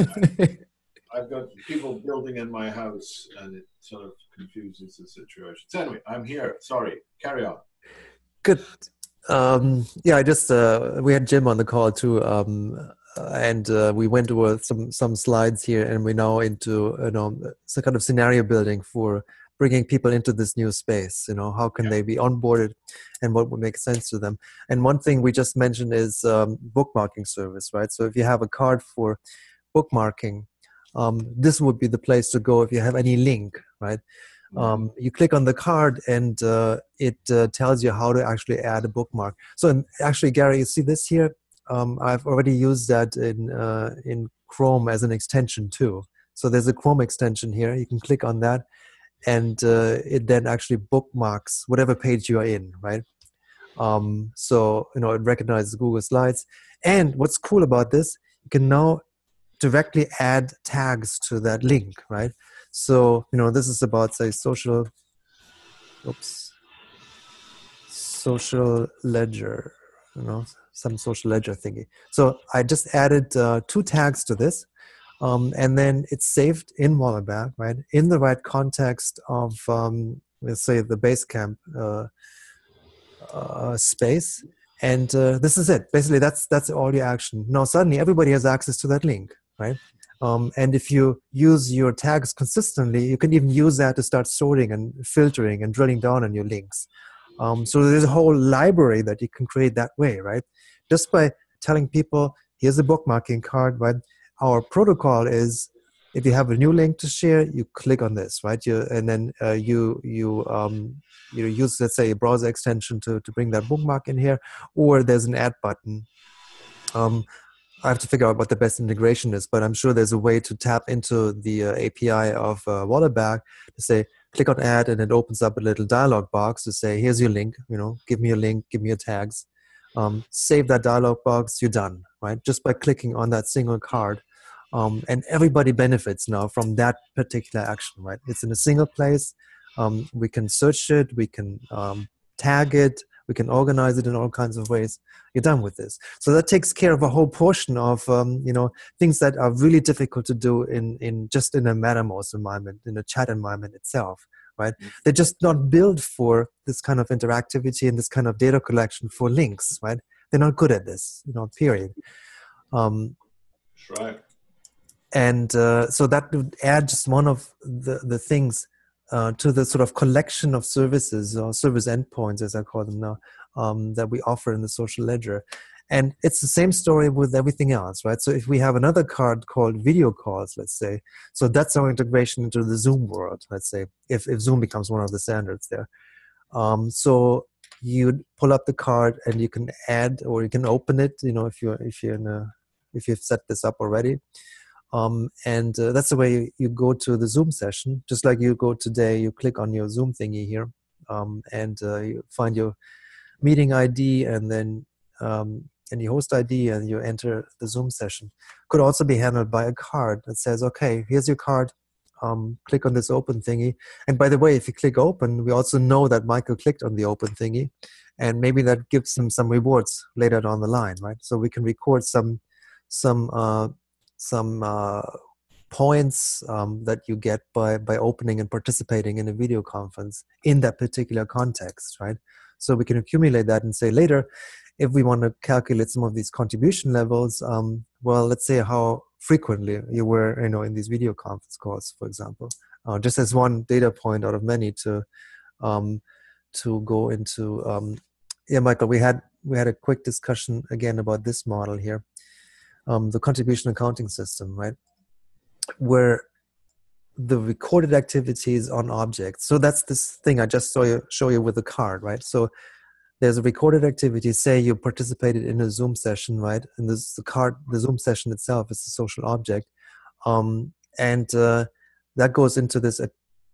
I've got people building in my house, and it sort of confuses the situation. So anyway, I'm here. Sorry. Carry on. Good. I just we had Jim on the call too, and we went over some slides here, and we're now into some kind of scenario building for bringing people into this new space. You know, how can they be onboarded, and what would make sense to them? And one thing we just mentioned is bookmarking service, right? So if you have a card for bookmarking, this would be the place to go if you have any link, right? You click on the card and it tells you how to actually add a bookmark. So actually, Gary, you see this here? I've already used that in Chrome as an extension too. So there's a Chrome extension here. You can click on that, and it then actually bookmarks whatever page you are in, right? So, you know, it recognizes Google Slides. And what's cool about this, you can now directly add tags to that link, right? So, you know, this is about, say, social ledger, you know, some social ledger thingy. So I just added 2 tags to this, and then it's saved in Wollerbag, right? In the right context of, let's say, the Basecamp space. And this is it. Basically, that's all your action. Now, suddenly, everybody has access to that link, right? And if you use your tags consistently, you can even use that to start sorting and filtering and drilling down on your links. So there's a whole library that you can create that way, right? Just by telling people, here's a bookmarking card, right? Our protocol is, if you have a new link to share, you click on this, right? And then you use, let's say, a browser extension to bring that bookmark in here, or there's an add button. I have to figure out what the best integration is, but I'm sure there's a way to tap into the API of Wollerbag to say, click on add, and it opens up a little dialog box to say, here's your link, you know, give me your link, give me your tags. Save that dialog box, you're done, right? Just by clicking on that single card. And everybody benefits now from that particular action, right? It's in a single place. We can search it, we can tag it, we can organize it in all kinds of ways. You're done with this. So that takes care of a whole portion of you know, things that are really difficult to do in just in a Mattermost environment, in a chat environment itself, right? They're just not built for this kind of interactivity and this kind of data collection for links, right? They're not good at this, you know, period. That's right. And so that would add just one of the things to the sort of collection of services, or service endpoints, as I call them now, that we offer in the social ledger. And it's the same story with everything else, right? So if we have another card called video calls, let's say, so that's our integration into the Zoom world, let's say, if Zoom becomes one of the standards there. So you pull up the card and you can add, or you can open it, you know, if you've set this up already. And that's the way you go to the Zoom session. Just like you go today, you click on your Zoom thingy here, and you find your meeting ID, and then and your host ID, and you enter the Zoom session. Could also be handled by a card that says, okay, here's your card. Click on this open thingy. And by the way, if you click open, we also know that Michael clicked on the open thingy, and maybe that gives him some rewards later down the line, right? So we can record some points that you get by opening and participating in a video conference in that particular context, right? So we can accumulate that and say later, if we want to calculate some of these contribution levels, well, let's say how frequently you were, you know, in these video conference calls, for example, just as one data point out of many to go into. Yeah, Michael, we had a quick discussion again about this model here. The contribution accounting system, right? Where the recorded activities on objects. So that's this thing I just show you with the card, right? So there's a recorded activity. Say you participated in a Zoom session, right? And this the Zoom session itself is a social object, and that goes into this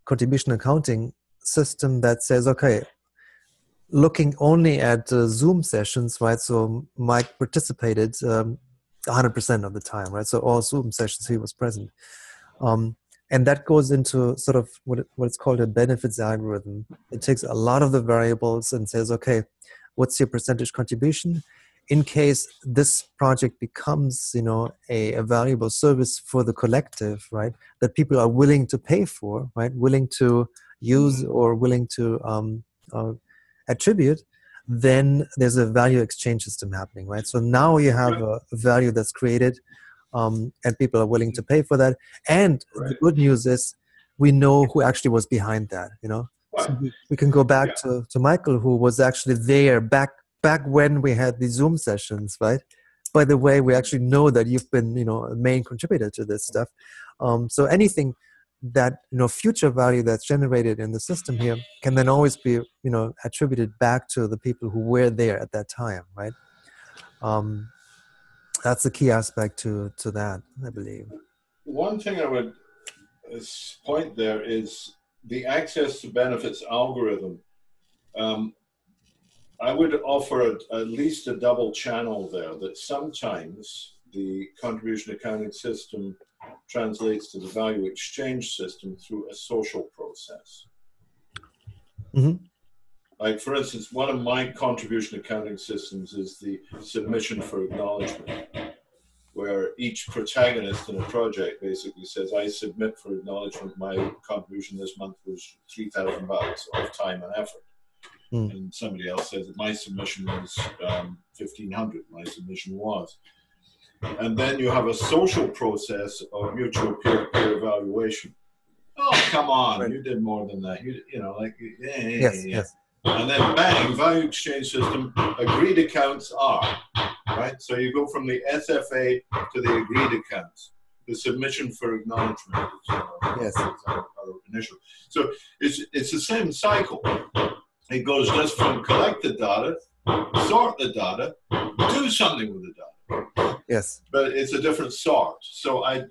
contribution accounting system that says, okay, looking only at Zoom sessions, right? So Mike participated 100% of the time, right? So all Zoom sessions he was present. And that goes into sort of what's called a benefits algorithm. It takes a lot of the variables and says, okay, what's your percentage contribution? In case this project becomes, you know, a valuable service for the collective, right? That people are willing to pay for, right? Willing to use or willing to attribute, then there's a value exchange system happening, right? So now you have a value that's created, and people are willing to pay for that. And the good news is we know who actually was behind that, you know. Right. So we can go back to Michael, who was actually there back when we had the Zoom sessions, right? By the way, we actually know that you've been, you know, a main contributor to this stuff. So anything that, you know, future value that's generated in the system here can then always be, you know, attributed back to the people who were there at that time, right? That's the key aspect to that, I believe. One thing I would point there is the access to benefits algorithm. I would offer at least a double channel there, that sometimes the contribution accounting system translates to the value exchange system through a social process. Mm-hmm. Like, for instance, one of my contribution accounting systems is the submission for acknowledgement, where each protagonist in a project basically says, I submit for acknowledgement my contribution this month was $3,000 of time and effort. And somebody else says that my submission was $1,500, my submission was. And then you have a social process of mutual peer-to-peer evaluation. Oh, come on, right. You did more than that. You know, like, Yes. And then bang, value exchange system, agreed accounts are, right? So you go from the SFA to the agreed accounts, the submission for acknowledgement. Yes. Our initial. So it's the same cycle. It goes just from collect the data, sort the data, do something with the data. Yes. But it's a different sort. So I'd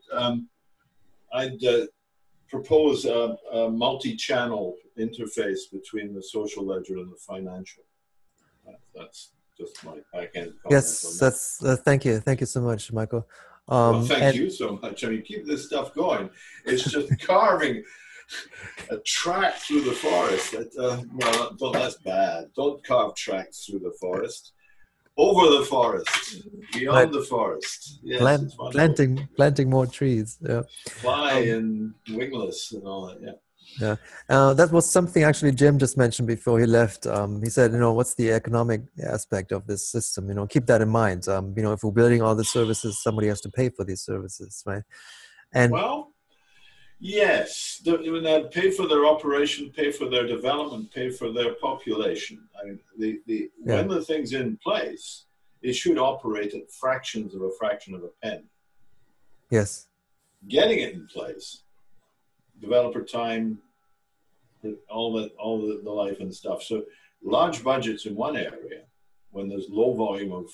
propose a multi-channel interface between the social ledger and the financial. That's just my back-end comment. Yes, that's thank you so much, Michael. Well, thank you so much. I mean, keep this stuff going. It's just carving a track through the forest. Well, that's bad. Don't carve tracks through the forest. Over the forest, beyond the forest. Yes, planting more trees. Yeah. Fly and wingless and all that. Yeah. Yeah, that was something actually Jim just mentioned before he left. He said, you know, what's the economic aspect of this system? You know, keep that in mind. You know, if we're building all the services, somebody has to pay for these services, right? And well, yes, they pay for their operation, pay for their development, pay for their population. I mean, when the thing's in place, it should operate at fractions of a fraction of a penny. Yes. Getting it in place, developer time, all the life and stuff. So large budgets in one area, when there's low volume of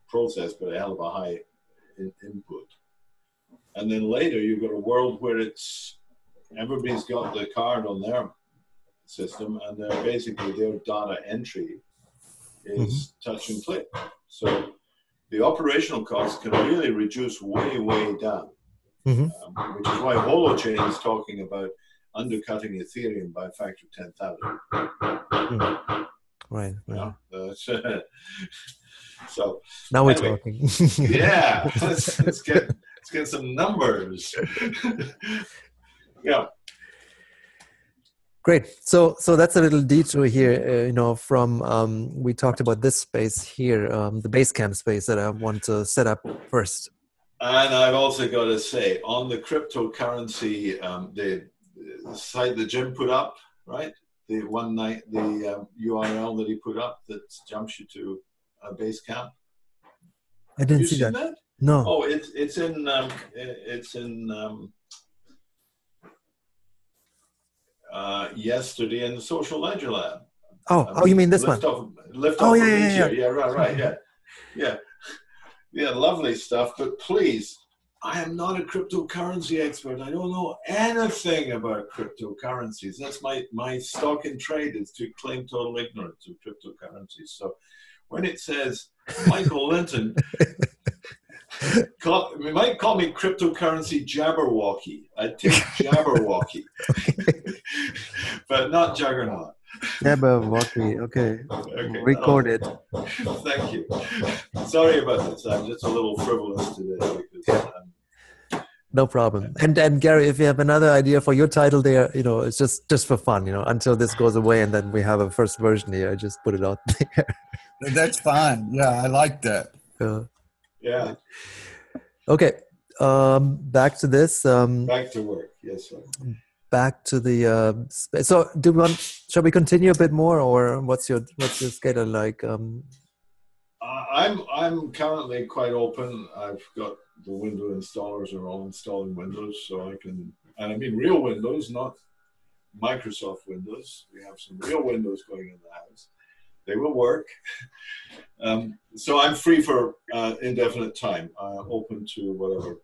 process but a hell of a high input. And then later you've got a world where everybody's got the card on their system, and they're basically their data entry is touch and click. So the operational costs can really reduce way, way down. Which is why Holochain is talking about undercutting Ethereum by a factor of 10,000. Right. Yeah, so now we're talking. Yeah, let's get some numbers. Yeah. Great. So that's a little detour here. You know, from we talked about this space here, the Basecamp space that I want to set up first. And I've also got to say, on the cryptocurrency, the site that Jim put up, right? The URL that he put up that jumps you to Basecamp. I didn't see that. No. Oh, it's in yesterday in the Social Ledger Lab. Oh, you mean this one? Lift off yeah, right, yeah, lovely stuff. But please, I am not a cryptocurrency expert. I don't know anything about cryptocurrencies. That's my stock in trade is to claim total ignorance of cryptocurrencies. So when it says Michael Linton, you might call me cryptocurrency Jabberwocky. I take Jabberwocky, but not Juggernaut. Jabberwocky, okay. Recorded. Thank you. Sorry about this. I'm just a little frivolous today. Because, no problem. And Gary, if you have another idea for your title there, you know, it's just for fun, you know, until this goes away and then we have a first version here. I just put it out there. That's fine. Yeah, I like that. Yeah. Okay. Back to this. Back to work. Yes, sir. back to the so shall we continue a bit more, or what's your schedule like? I'm currently quite open. I've got the window installers are all installing Windows, so I can, and I mean real Windows, not Microsoft Windows. We have some real Windows going in the house. They will work. So I'm free for indefinite time, open to whatever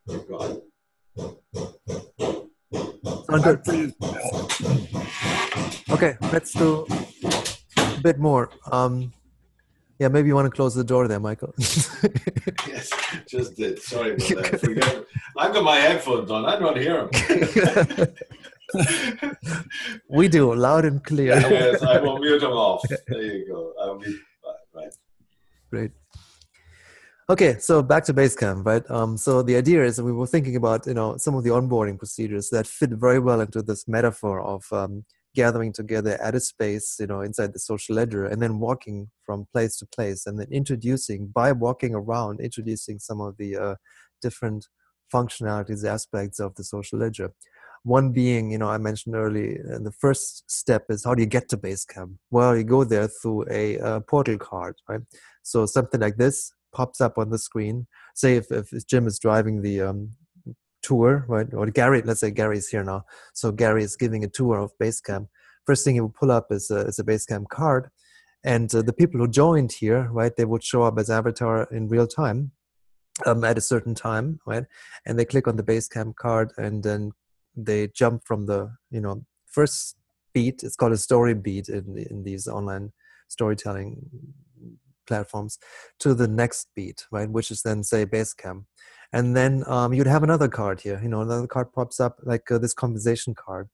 you've got. Okay, let's do a bit more. Yeah, maybe you want to close the door there, Michael. Yes, just did. Sorry about that. Forget. I've got my headphones on. I don't hear them. We do, loud and clear. Yes, I will mute them off. There you go. I'll be right. Great. Okay, so back to Basecamp, right? So the idea is that we were thinking about, some of the onboarding procedures that fit very well into this metaphor of gathering together at a space, inside the social ledger, and then walking from place to place, and then by walking around, introducing some of the different functionalities, aspects of the social ledger. One being, I mentioned earlier, the first step is, how do you get to Basecamp? Well, you go there through a portal card, right? So something like this pops up on the screen. Say if Jim is driving the tour, right? Or Gary, let's say Gary's here now. So Gary is giving a tour of Basecamp. First thing he will pull up is a Basecamp card. And the people who joined here, right, they would show up as avatar in real time at a certain time, right? And they click on the Basecamp card, and then they jump from the, first beat. It's called a story beat in these online storytelling platforms, to the next beat, right? Which is then, say, Basecamp. And then you'd have another card here, another card pops up like this conversation card.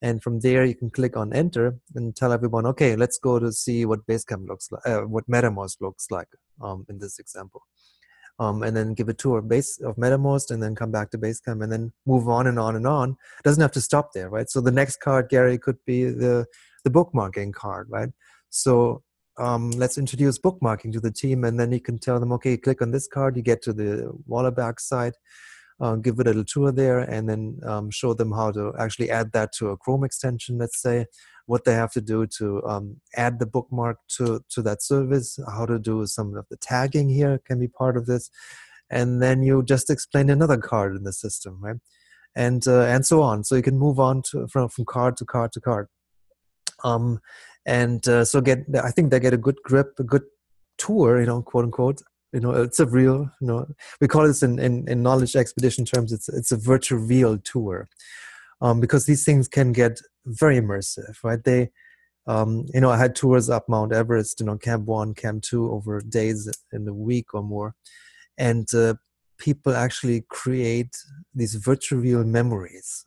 And from there, you can click on enter and tell everyone, okay, let's go to see what Basecamp looks like, what Mattermost looks like in this example. And then give a tour of Mattermost, and then come back to Basecamp, and then move on and on and on. It doesn't have to stop there, right? So the next card, Gary, could be the bookmarking card, right? So let's introduce bookmarking to the team, and then you can tell them, okay, click on this card, you get to the Wallerback site, give it a little tour there, and then show them how to actually add that to a Chrome extension, let's say, what they have to do to add the bookmark to that service, how to do some of the tagging here can be part of this. And then you just explain another card in the system, right? And so on. So you can move on from card to card to card. So I think they get a good grip, a good tour, quote unquote. It's a real, we call this in knowledge expedition terms, it's a virtual real tour. Because these things can get very immersive, right? They, I had tours up Mount Everest, Camp 1, Camp 2 over days in a week or more. And people actually create these virtual real memories.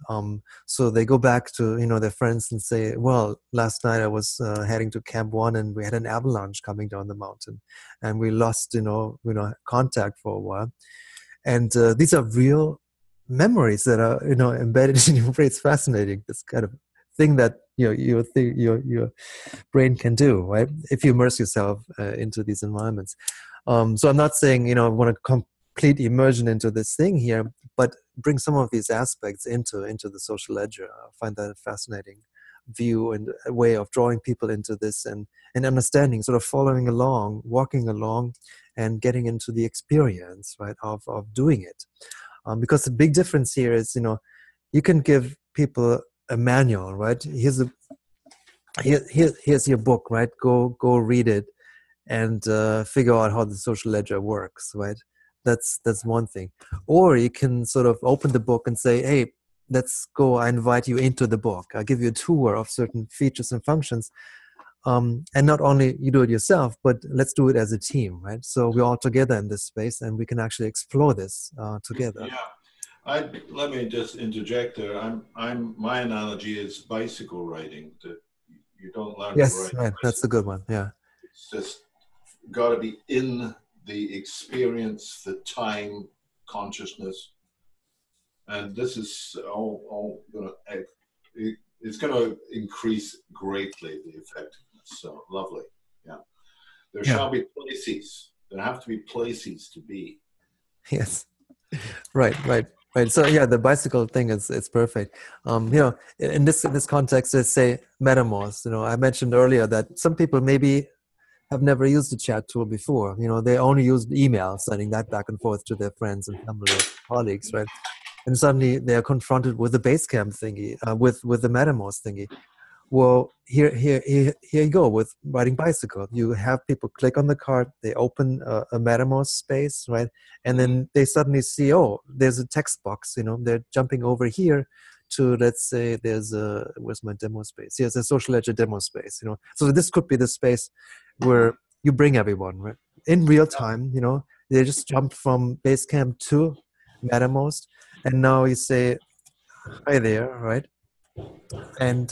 So they go back to, their friends and say, well, last night I was heading to Camp 1 and we had an avalanche coming down the mountain and we lost, contact for a while. And these are real memories that are, embedded in your brain. It's fascinating, this kind of thing that, your brain can do, right? If you immerse yourself into these environments. So I'm not saying, I want to complete immersion into this thing here, but bring some of these aspects into the social ledger. I find that a fascinating view and a way of drawing people into this and understanding, sort of following along, walking along, and getting into the experience, right, of doing it. Because the big difference here is, you can give people a manual, right? Here's your book, right? Go read it and figure out how the social ledger works, right? That's one thing. Or you can sort of open the book and say, hey, let's go. I invite you into the book. I give you a tour of certain features and functions. And not only you do it yourself, but let's do it as a team, right? So we're all together in this space and we can actually explore this together. Yeah. Let me just interject there. My analogy is bicycle riding. That you don't learn to ride. Right. That's a good one. Yeah. It's just got to be in the experience, the time, consciousness, and this is all it's going to increase greatly the effectiveness. So lovely. Yeah. There shall be places. There have to be places to be. Yes. Right. Right. So yeah, the bicycle thing is it's perfect. In this context, let's say MetaMost. I mentioned earlier that some people maybe have never used a chat tool before. They only used email, sending that back and forth to their friends and family or colleagues, right? And suddenly they are confronted with the Basecamp thingy, with the MetaMost thingy. Well, here you go with riding bicycle. You have people click on the card, they open a MetaMost space, right? And then they suddenly see, oh, there's a text box. They're jumping over here to, let's say, where's my demo space? Here's a social ledger demo space. So this could be the space where you bring everyone, right? In real time. They just jumped from Basecamp to MetaMost, and now you say, hi there, right? And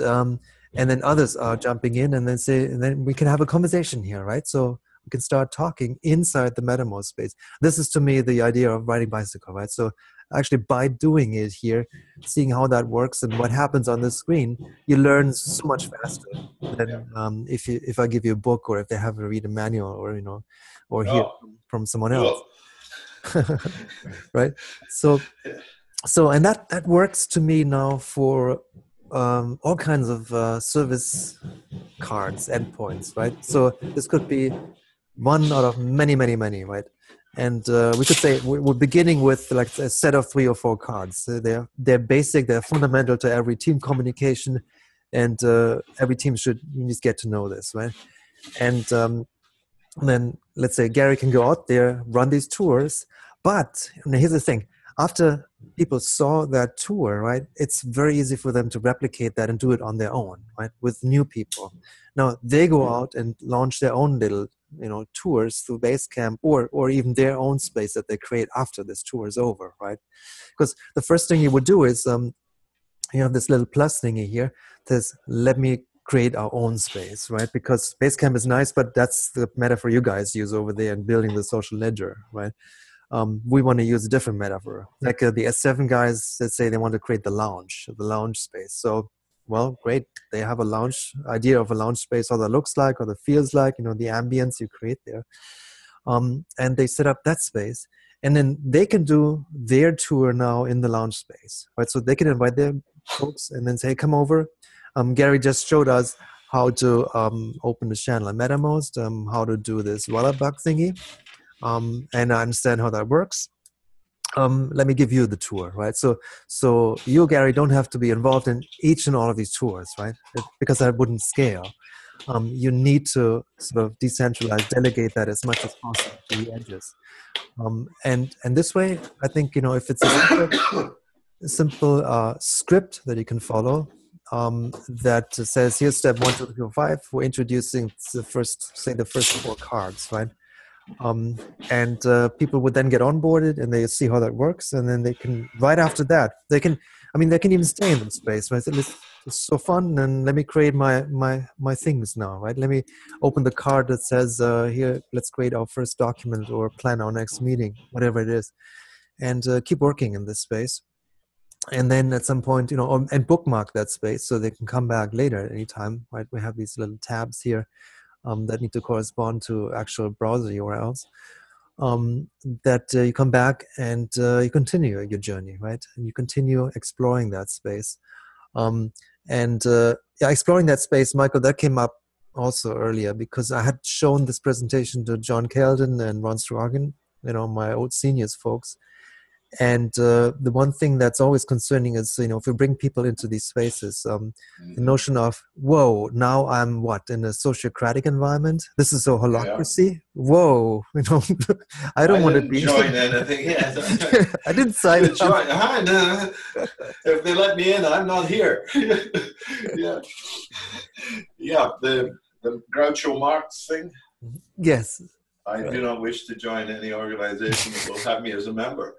then others are jumping in and then we can have a conversation here, right? So we can start talking inside the MetaMost space. This is to me the idea of riding bicycle, right? So actually by doing it here, seeing how that works and what happens on the screen, you learn so much faster than if I give you a book, or if they have to read a manual, or hear from someone else. Right? So and that works to me now for all kinds of service cards, endpoints, right? So this could be one out of many, many, many, right? And we could say we're beginning with like a set of 3 or 4 cards. They're basic, they're fundamental to every team communication, and every team should just get to know this, right? And then let's say Gary can go out there, run these tours, but here's the thing. After people saw that tour, right, it's very easy for them to replicate that and do it on their own, right, with new people. Now, they go out and launch their own little, tours through Basecamp, or even their own space that they create after this tour is over, right? Because the first thing you would do is, you have this little plus thingy here that says, let me create our own space, right? Because Basecamp is nice, but that's the metaphor you guys use over there in building the social ledger, right? We want to use a different metaphor. Like the S7 guys, let's say they want to create the lounge space. So, well, great. They have a lounge idea of a lounge space, how that looks like, or that feels like, the ambience you create there. And they set up that space. And then they can do their tour now in the lounge space, right? So they can invite their folks and then say, come over. Gary just showed us how to open the channel at MetaMost, how to do this Wallabug thingy. And I understand how that works. Let me give you the tour, right? So you, Gary, don't have to be involved in each and all of these tours, right? Because that wouldn't scale. You need to sort of decentralize, delegate that as much as possible to the edges. And this way, I think, if it's a simple script that you can follow, that says, here's step 1, 2, 3, 4, 5, we're introducing the first 4 cards, right? And people would then get onboarded and they see how that works, and then they can, right after that, they can even stay in the space, right? It's so fun, and let me create my things now, right? Let me open the card that says, here, let's create our first document or plan our next meeting, whatever it is, and keep working in this space. And then at some point, and bookmark that space so they can come back later at any time, right? We have these little tabs here that need to correspond to actual browser URLs, that you come back and you continue your journey, right? And you continue exploring that space. Exploring that space, Michael, that came up also earlier because I had shown this presentation to John Keldon and Ron Strogan, my old seniors folks. And the one thing that's always concerning is, if you bring people into these spaces, the notion of, whoa, now I'm in a sociocratic environment? This is a holacracy? Yeah. Whoa, I don't want to be. Join anything. Yeah. I didn't sign up. No. If they let me in, I'm not here. Yeah. Yeah, the Groucho Marx thing? Yes. I do not wish to join any organization that will have me as a member.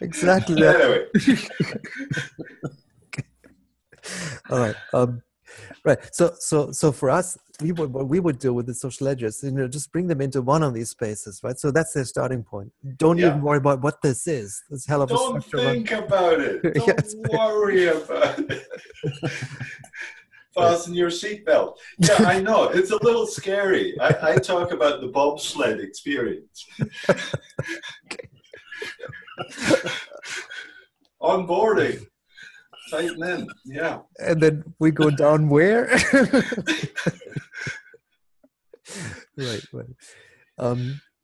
Exactly that. Anyway. All right. Right. So for us, what we would do with the social ledgers, just bring them into one of these spaces, right? So that's their starting point. Don't even worry about what this is. This hell of a Don't think about it. Don't worry about it. Fasten your seatbelt. Yeah, I know. It's a little scary. I talk about the bobsled experience. Onboarding. Tighten in. Yeah. And then we go down where? Right.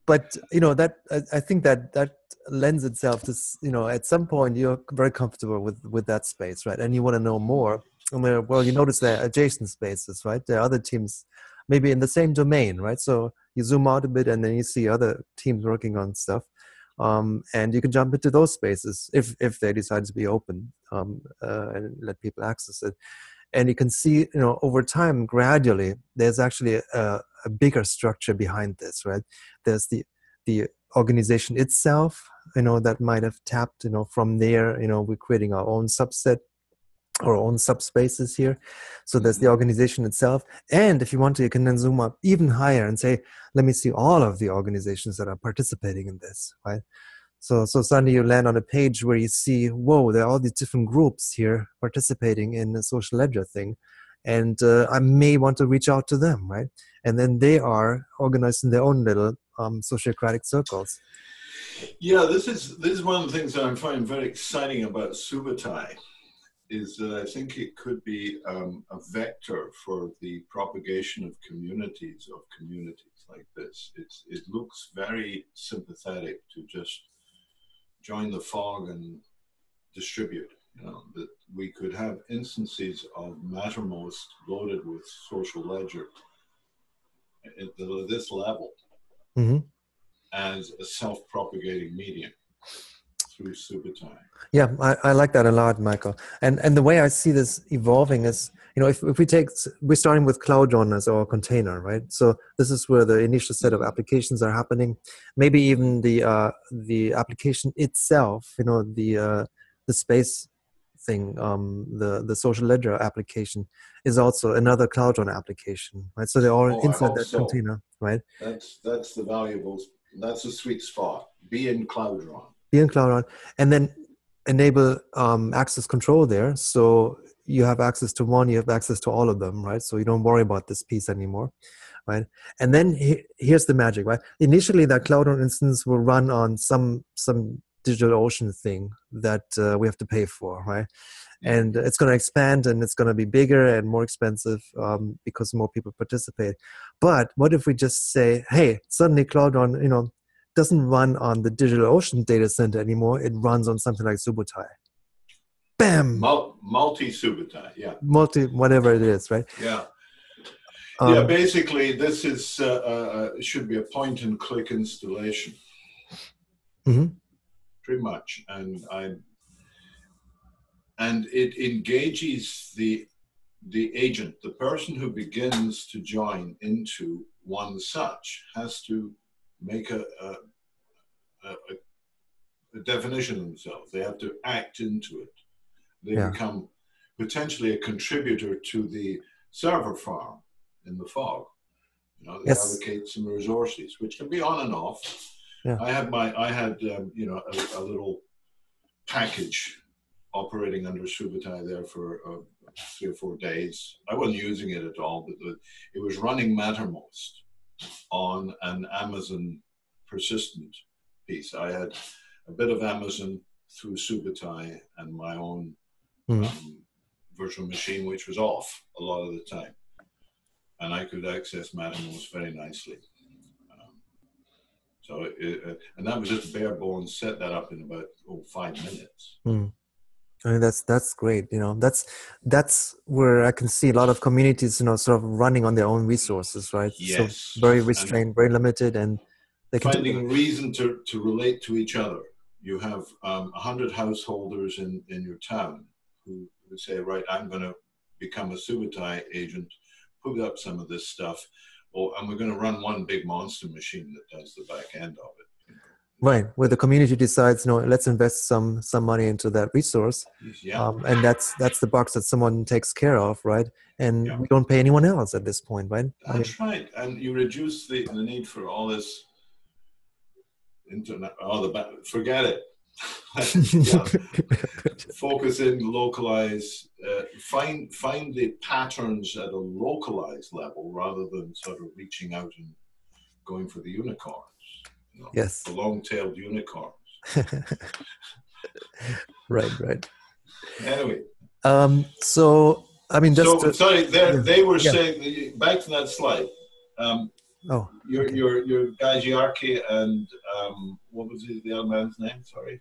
But that I think that lends itself to, at some point you're very comfortable with that space, right? And you want to know more. Well, you notice there are adjacent spaces, right? There are other teams maybe in the same domain, right? So you zoom out a bit and then you see other teams working on stuff. And you can jump into those spaces if they decide to be open, and let people access it. And you can see, over time, gradually, there's actually a bigger structure behind this, right? There's the organization itself, that might have tapped, from there, we're creating our own subset, our own subspaces here. So there's the organization itself. And if you want to, you can then zoom up even higher and say, let me see all of the organizations that are participating in this, right? So suddenly you land on a page where you see, whoa, there are all these different groups here participating in the social ledger thing. And I may want to reach out to them, right? And then they are organized in their own little sociocratic circles. Yeah, this is one of the things that I'm finding very exciting about Subutai, is that I think it could be a vector for the propagation of communities like this. It looks very sympathetic to just join the fog and distribute. That we could have instances of Mattermost loaded with social ledger at this level, mm-hmm. as a self-propagating medium through Subutai. Yeah, I like that a lot, Michael. And the way I see this evolving is, if we're starting with CloudRun as our container, right? So this is where the initial set of applications are happening. Maybe even the application itself, the space thing, the social ledger application is also another CloudRun application, right? So they're all inside that container, right? That's the sweet spot. Be in CloudRun. And then enable access control there. So you have access to one, you have access to all of them, right? So you don't worry about this piece anymore, right? And then here's the magic, right? Initially, that CloudRun instance will run on some DigitalOcean thing that we have to pay for, right? And it's going to expand and it's going to be bigger and more expensive because more people participate. But what if we just say, hey, suddenly CloudRun, doesn't run on the DigitalOcean data center anymore. It runs on something like Subutai. Bam! Multi-Subutai, yeah. Whatever it is, right? Yeah. Basically, this is should be a point-and-click installation. Mm-hmm. Pretty much. And it engages the agent, the person who begins to join into one such has to make a definition of themselves. They have to act into it. They become potentially a contributor to the server farm in the fog. They allocate some resources, which can be on and off. Yeah. I had a little package operating under Subutai there for 3 or 4 days. I wasn't using it at all, but it was running Mattermost on an Amazon persistent piece. I had a bit of Amazon through Subutai and my own virtual machine, which was off a lot of the time. And I could access Mattermost very nicely. And that was just bare bones, set that up in about 5 minutes. I mean, that's great. That's where I can see a lot of communities, sort of running on their own resources, right? Yes. So very restrained, very limited, and they can finding reason to relate to each other. You have 100 householders in your town who say, right, I'm going to become a Subutai agent, put up some of this stuff, and we're going to run one big monster machine that does the back end of it. Right, where the community decides, let's invest some money into that resource, and that's the box that someone takes care of, right? And we don't pay anyone else at this point, right? That's right, and you reduce the need for all this internet. Forget it. Yeah. Focus in, localize, find the patterns at a localized level rather than sort of reaching out and going for the unicorns. You know, Yes. the long-tailed unicorns. Right. Anyway. So I mean, just sorry. They were yeah. saying, back to that slide. Your guy Giarchi and what was the other man's name? Sorry.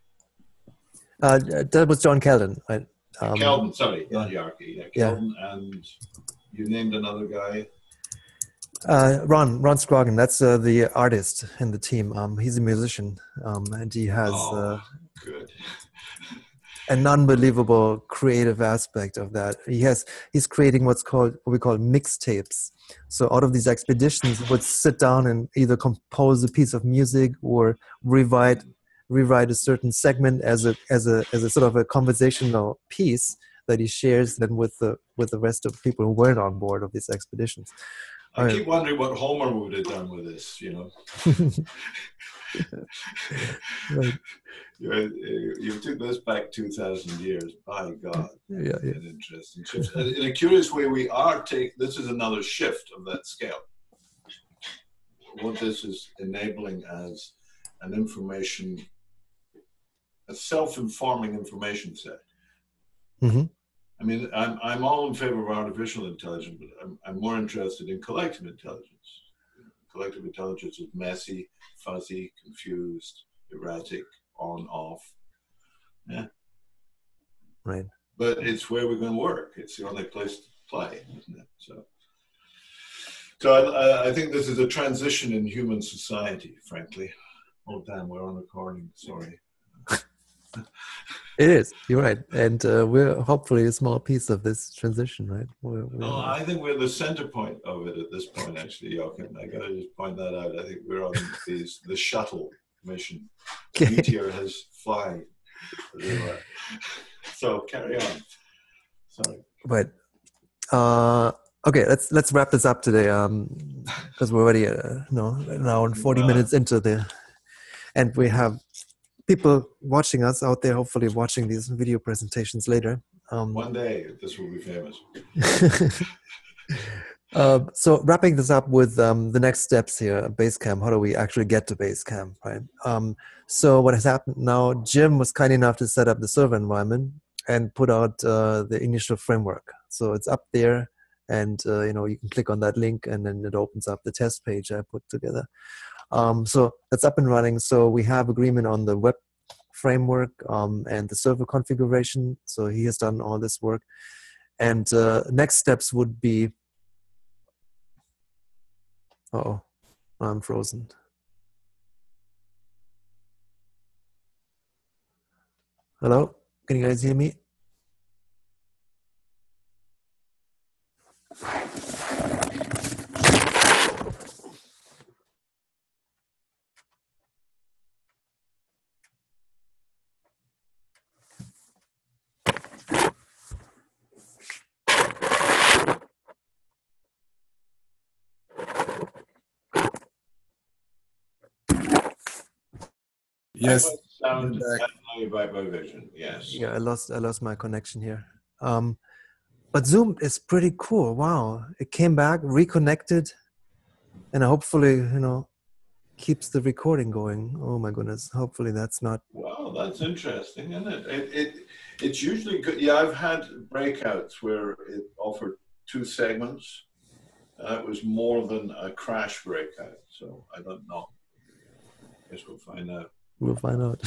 That was John Keldon, right? Keldon, sorry, yeah. not Giarchi. Yeah, Keldon, and you named another guy. Ron Scroggin. That's the artist in the team. He's a musician, and he has good. an unbelievable creative aspect of that. He's creating what we call mixtapes. So out of these expeditions, he would sit down and either compose a piece of music or rewrite a certain segment as a sort of a conversational piece that he shares then with the rest of the people who weren't on board of these expeditions. I keep wondering what Homer would have done with this, you know. Right. You took this back 2,000 years. By God. Yeah. An interesting shift. In a curious way, this is another shift of that scale. What this is enabling as a self-informing information set. Mm-hmm. I mean, I'm all in favor of artificial intelligence, but I'm more interested in collective intelligence. Collective intelligence is messy, fuzzy, confused, erratic, on, off. Yeah. Right. But it's where we're going to work. It's the only place to play, isn't it? So I think this is a transition in human society, frankly. Oh, damn, we're on recording. Sorry. It is. You're right, and we're hopefully a small piece of this transition, right? I think we're the center point of it at this point. Actually, Joachim, I gotta just point that out. I think we're on the shuttle mission. The meteor has flying. So carry on. Sorry. But okay, let's wrap this up today, because we're already an hour and 40 minutes into and we have people watching us out there, hopefully watching these video presentations later. One day this will be famous. So wrapping this up with the next steps here, Basecamp. How do we actually get to Basecamp, right? So what has happened now, Jim was kind enough to set up the server environment and put out the initial framework. So it's up there, and you can click on that link and then it opens up the test page I put together. So that's up and running. So we have agreement on the web framework and the server configuration. So he has done all this work. And next steps would be, I'm frozen. Hello, can you guys hear me? Yes. Sound by vision. Yes. Yeah, I lost my connection here. But Zoom is pretty cool. Wow, it came back, reconnected, and hopefully, keeps the recording going. Oh my goodness! Hopefully that's not. Wow, that's interesting, isn't it? It's usually good. Yeah, I've had breakouts where it offered 2 segments. That was more than a crash breakout, so I don't know. Guess we'll find out. We'll find out.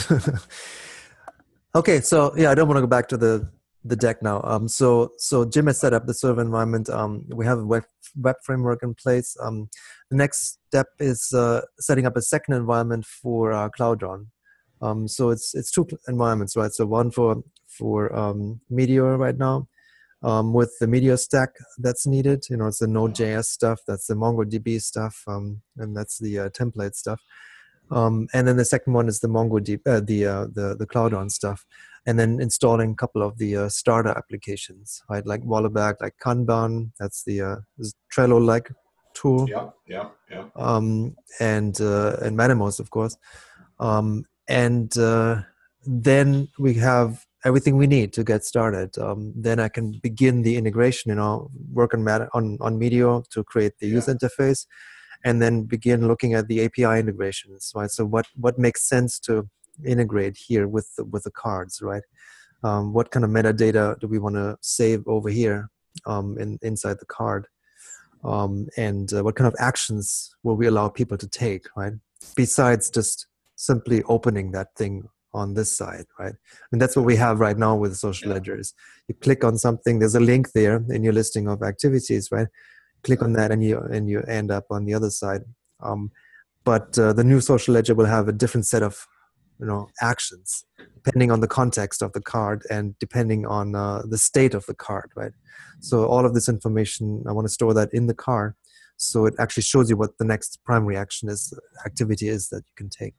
Okay, so yeah, I don't want to go back to the deck now. So Jim has set up the server environment. We have a web framework in place. The next step is setting up a second environment for Cloudron. So it's 2 environments, right? So one for Meteor right now, with the Meteor stack that's needed. It's the Node.js stuff, that's the MongoDB stuff, and that's the template stuff. And then the second one is the MongoDB, the Cloudron stuff, and then installing a couple of the starter applications, right? Like Wallaback, like Kanban. That's the Trello-like tool. Yeah. And Mattermost, of course. And then we have everything we need to get started. Then I can begin the integration, work on Meteor to create the user interface, and then begin looking at the API integrations, right? So what makes sense to integrate here with the cards, right? What kind of metadata do we want to save over here inside the card? And what kind of actions will we allow people to take, right? Besides just simply opening that thing on this side, right? And that's what we have right now with social ledgers. You click on something, there's a link there in your listing of activities, right? Click on that and you end up on the other side. But the new social ledger will have a different set of actions depending on the context of the card and depending on the state of the card, right? So all of this information, I want to store that in the card, so it actually shows you what the next primary activity is that you can take.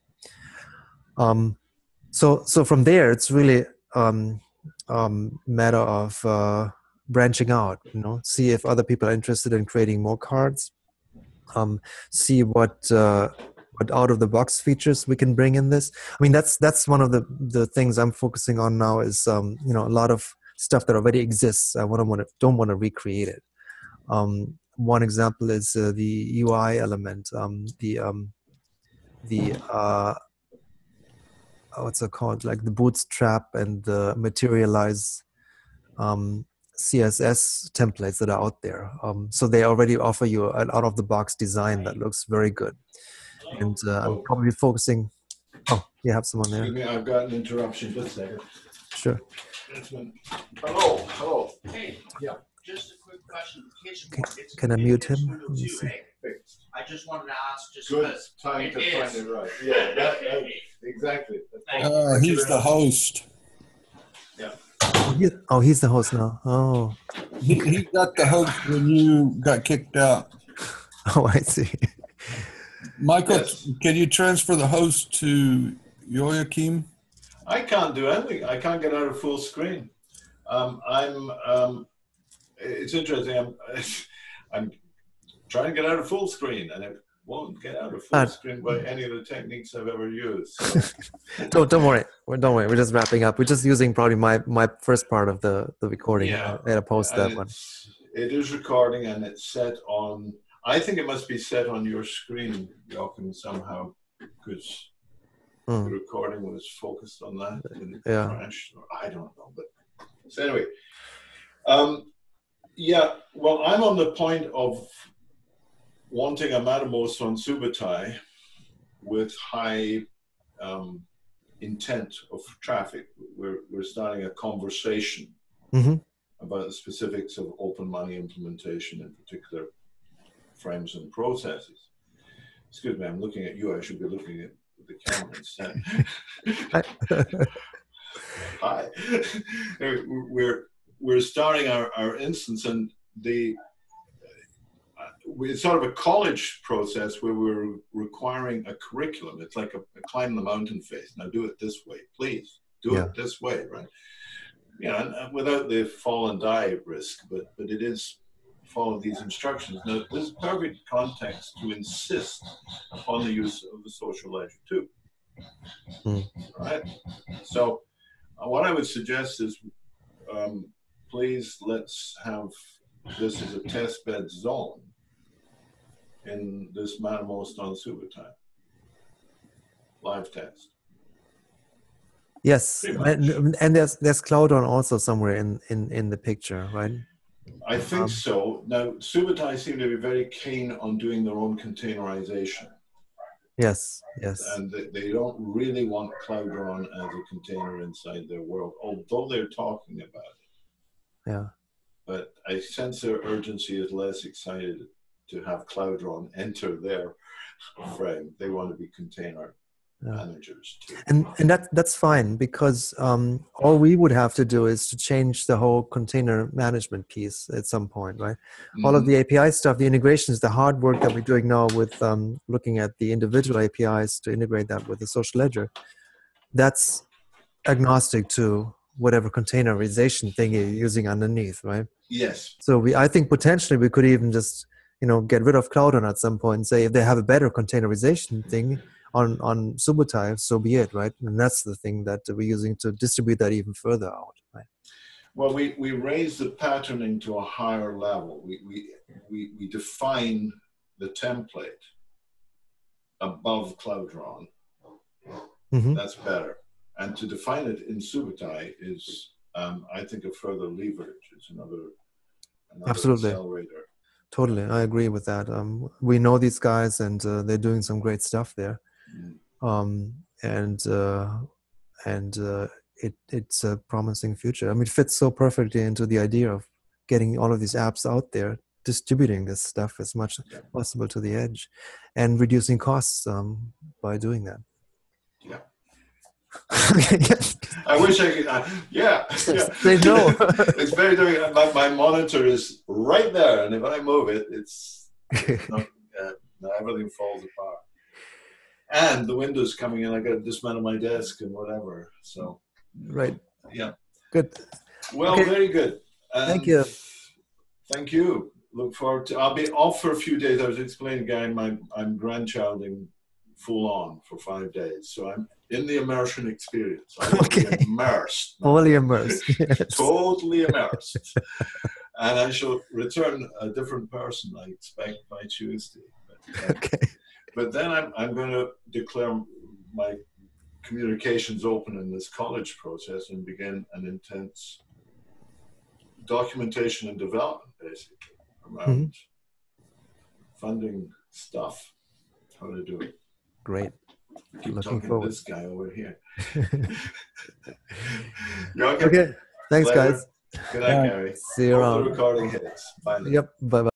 So from there, it's really matter of branching out. See if other people are interested in creating more cards. See what out of the box features we can bring in this. I mean, that's one of the things I'm focusing on now is a lot of stuff that already exists. I don't want to recreate it. One example is the UI element, what's it called? Like the Bootstrap and the Materialize CSS templates that are out there. So they already offer you an out-of-the-box design that looks very good. And I'm probably focusing. Oh, you have someone there. Excuse me, I've got an interruption. Just a second. Sure. Hello. Hey, yeah. Just a quick question. Can I mute him? Let me see. I just wanted to ask, just Good because time to it find is. it right. Yeah, exactly. He's the host. He's the host now. Oh. He got the host when you got kicked out. Oh, I see. Michael, Yes. Can you transfer the host to Joachim? I can't do anything. I can't get out of full screen. It's interesting. I'm trying to get out of full screen, and it won't get out of full screen by any of the techniques I've ever used. So. Don't worry. Don't worry. We're just wrapping up. We're just using probably my first part of the recording. Yeah. I gotta post that one. It is recording, and it's set on. I think it must be set on your screen, Joachim, somehow, because the recording was focused on that and it crashed. Or I don't know, but so anyway. Well, I'm on the point of wanting a Mattermost on Subutai with high intent of traffic. We're starting a conversation about the specifics of open money implementation, in particular frames and processes. Excuse me, I'm looking at you. I should be looking at the camera instead. Hi. We're starting our instance, and it's sort of a college process where we're requiring a curriculum. It's like a climb the mountain phase. Now do it this way, please. Do it this way, right? And without the fall and die risk, but it is follow these instructions. Now, this is perfect context to insist upon the use of the social ledger too. Right? So what I would suggest is please let's have this as a test bed zone in this Mattermost on Subutai live test. Yes, and there's Cloudon also somewhere in the picture, right? I think so. Now, Subutai seem to be very keen on doing their own containerization. Yes. And they don't really want Cloudron as a container inside their world, although they're talking about it. Yeah. But I sense their urgency is less excited to have Cloudron enter their frame. They want to be container managers too. And that's fine, because all we would have to do is to change the whole container management piece at some point, right? All of the API stuff, the integrations, the hard work that we're doing now with looking at the individual APIs to integrate that with the social ledger, that's agnostic to whatever containerization thing you're using underneath, right? Yes. So I think potentially we could even just get rid of Cloudon at some point and say if they have a better containerization thing, on Subotai, so be it, right? And that's the thing that we're using to distribute that even further out, right? Well, we raise the patterning to a higher level. We define the template above CloudRun. Mm-hmm. That's better. And to define it in Subotai is, I think, a further leverage. It's another Absolutely. accelerator. Totally, I agree with that. We know these guys, and they're doing some great stuff there. It's a promising future. I mean, it fits so perfectly into the idea of getting all of these apps out there, distributing this stuff as much as possible to the edge, and reducing costs by doing that. Yeah. Yes. I wish I could. Yeah. They know. It's very difficult. My monitor is right there, and if I move it, it's not, everything falls apart. And the window's coming in. I got to dismantle my desk and whatever. So. Right. Yeah. Good. Well, Okay. very good. Thank you. Thank you. Look forward to. I'll be off for a few days. I was explaining, Gary, I'm grandchilding full on for 5 days, so I'm in the immersion experience. I'm immersed. Fully immersed. Yes. Totally immersed. And I shall return a different person, I expect, by Tuesday. But then I'm going to declare my communications open in this college process and begin an intense documentation and development, basically, around funding stuff, how to do it. Great. Keep Looking talking forward. to this guy over here. Okay. Thanks, Pleasure. guys. Good night, Gary. See you Hope around. the recording hits. Bye now. Yep. Bye-bye.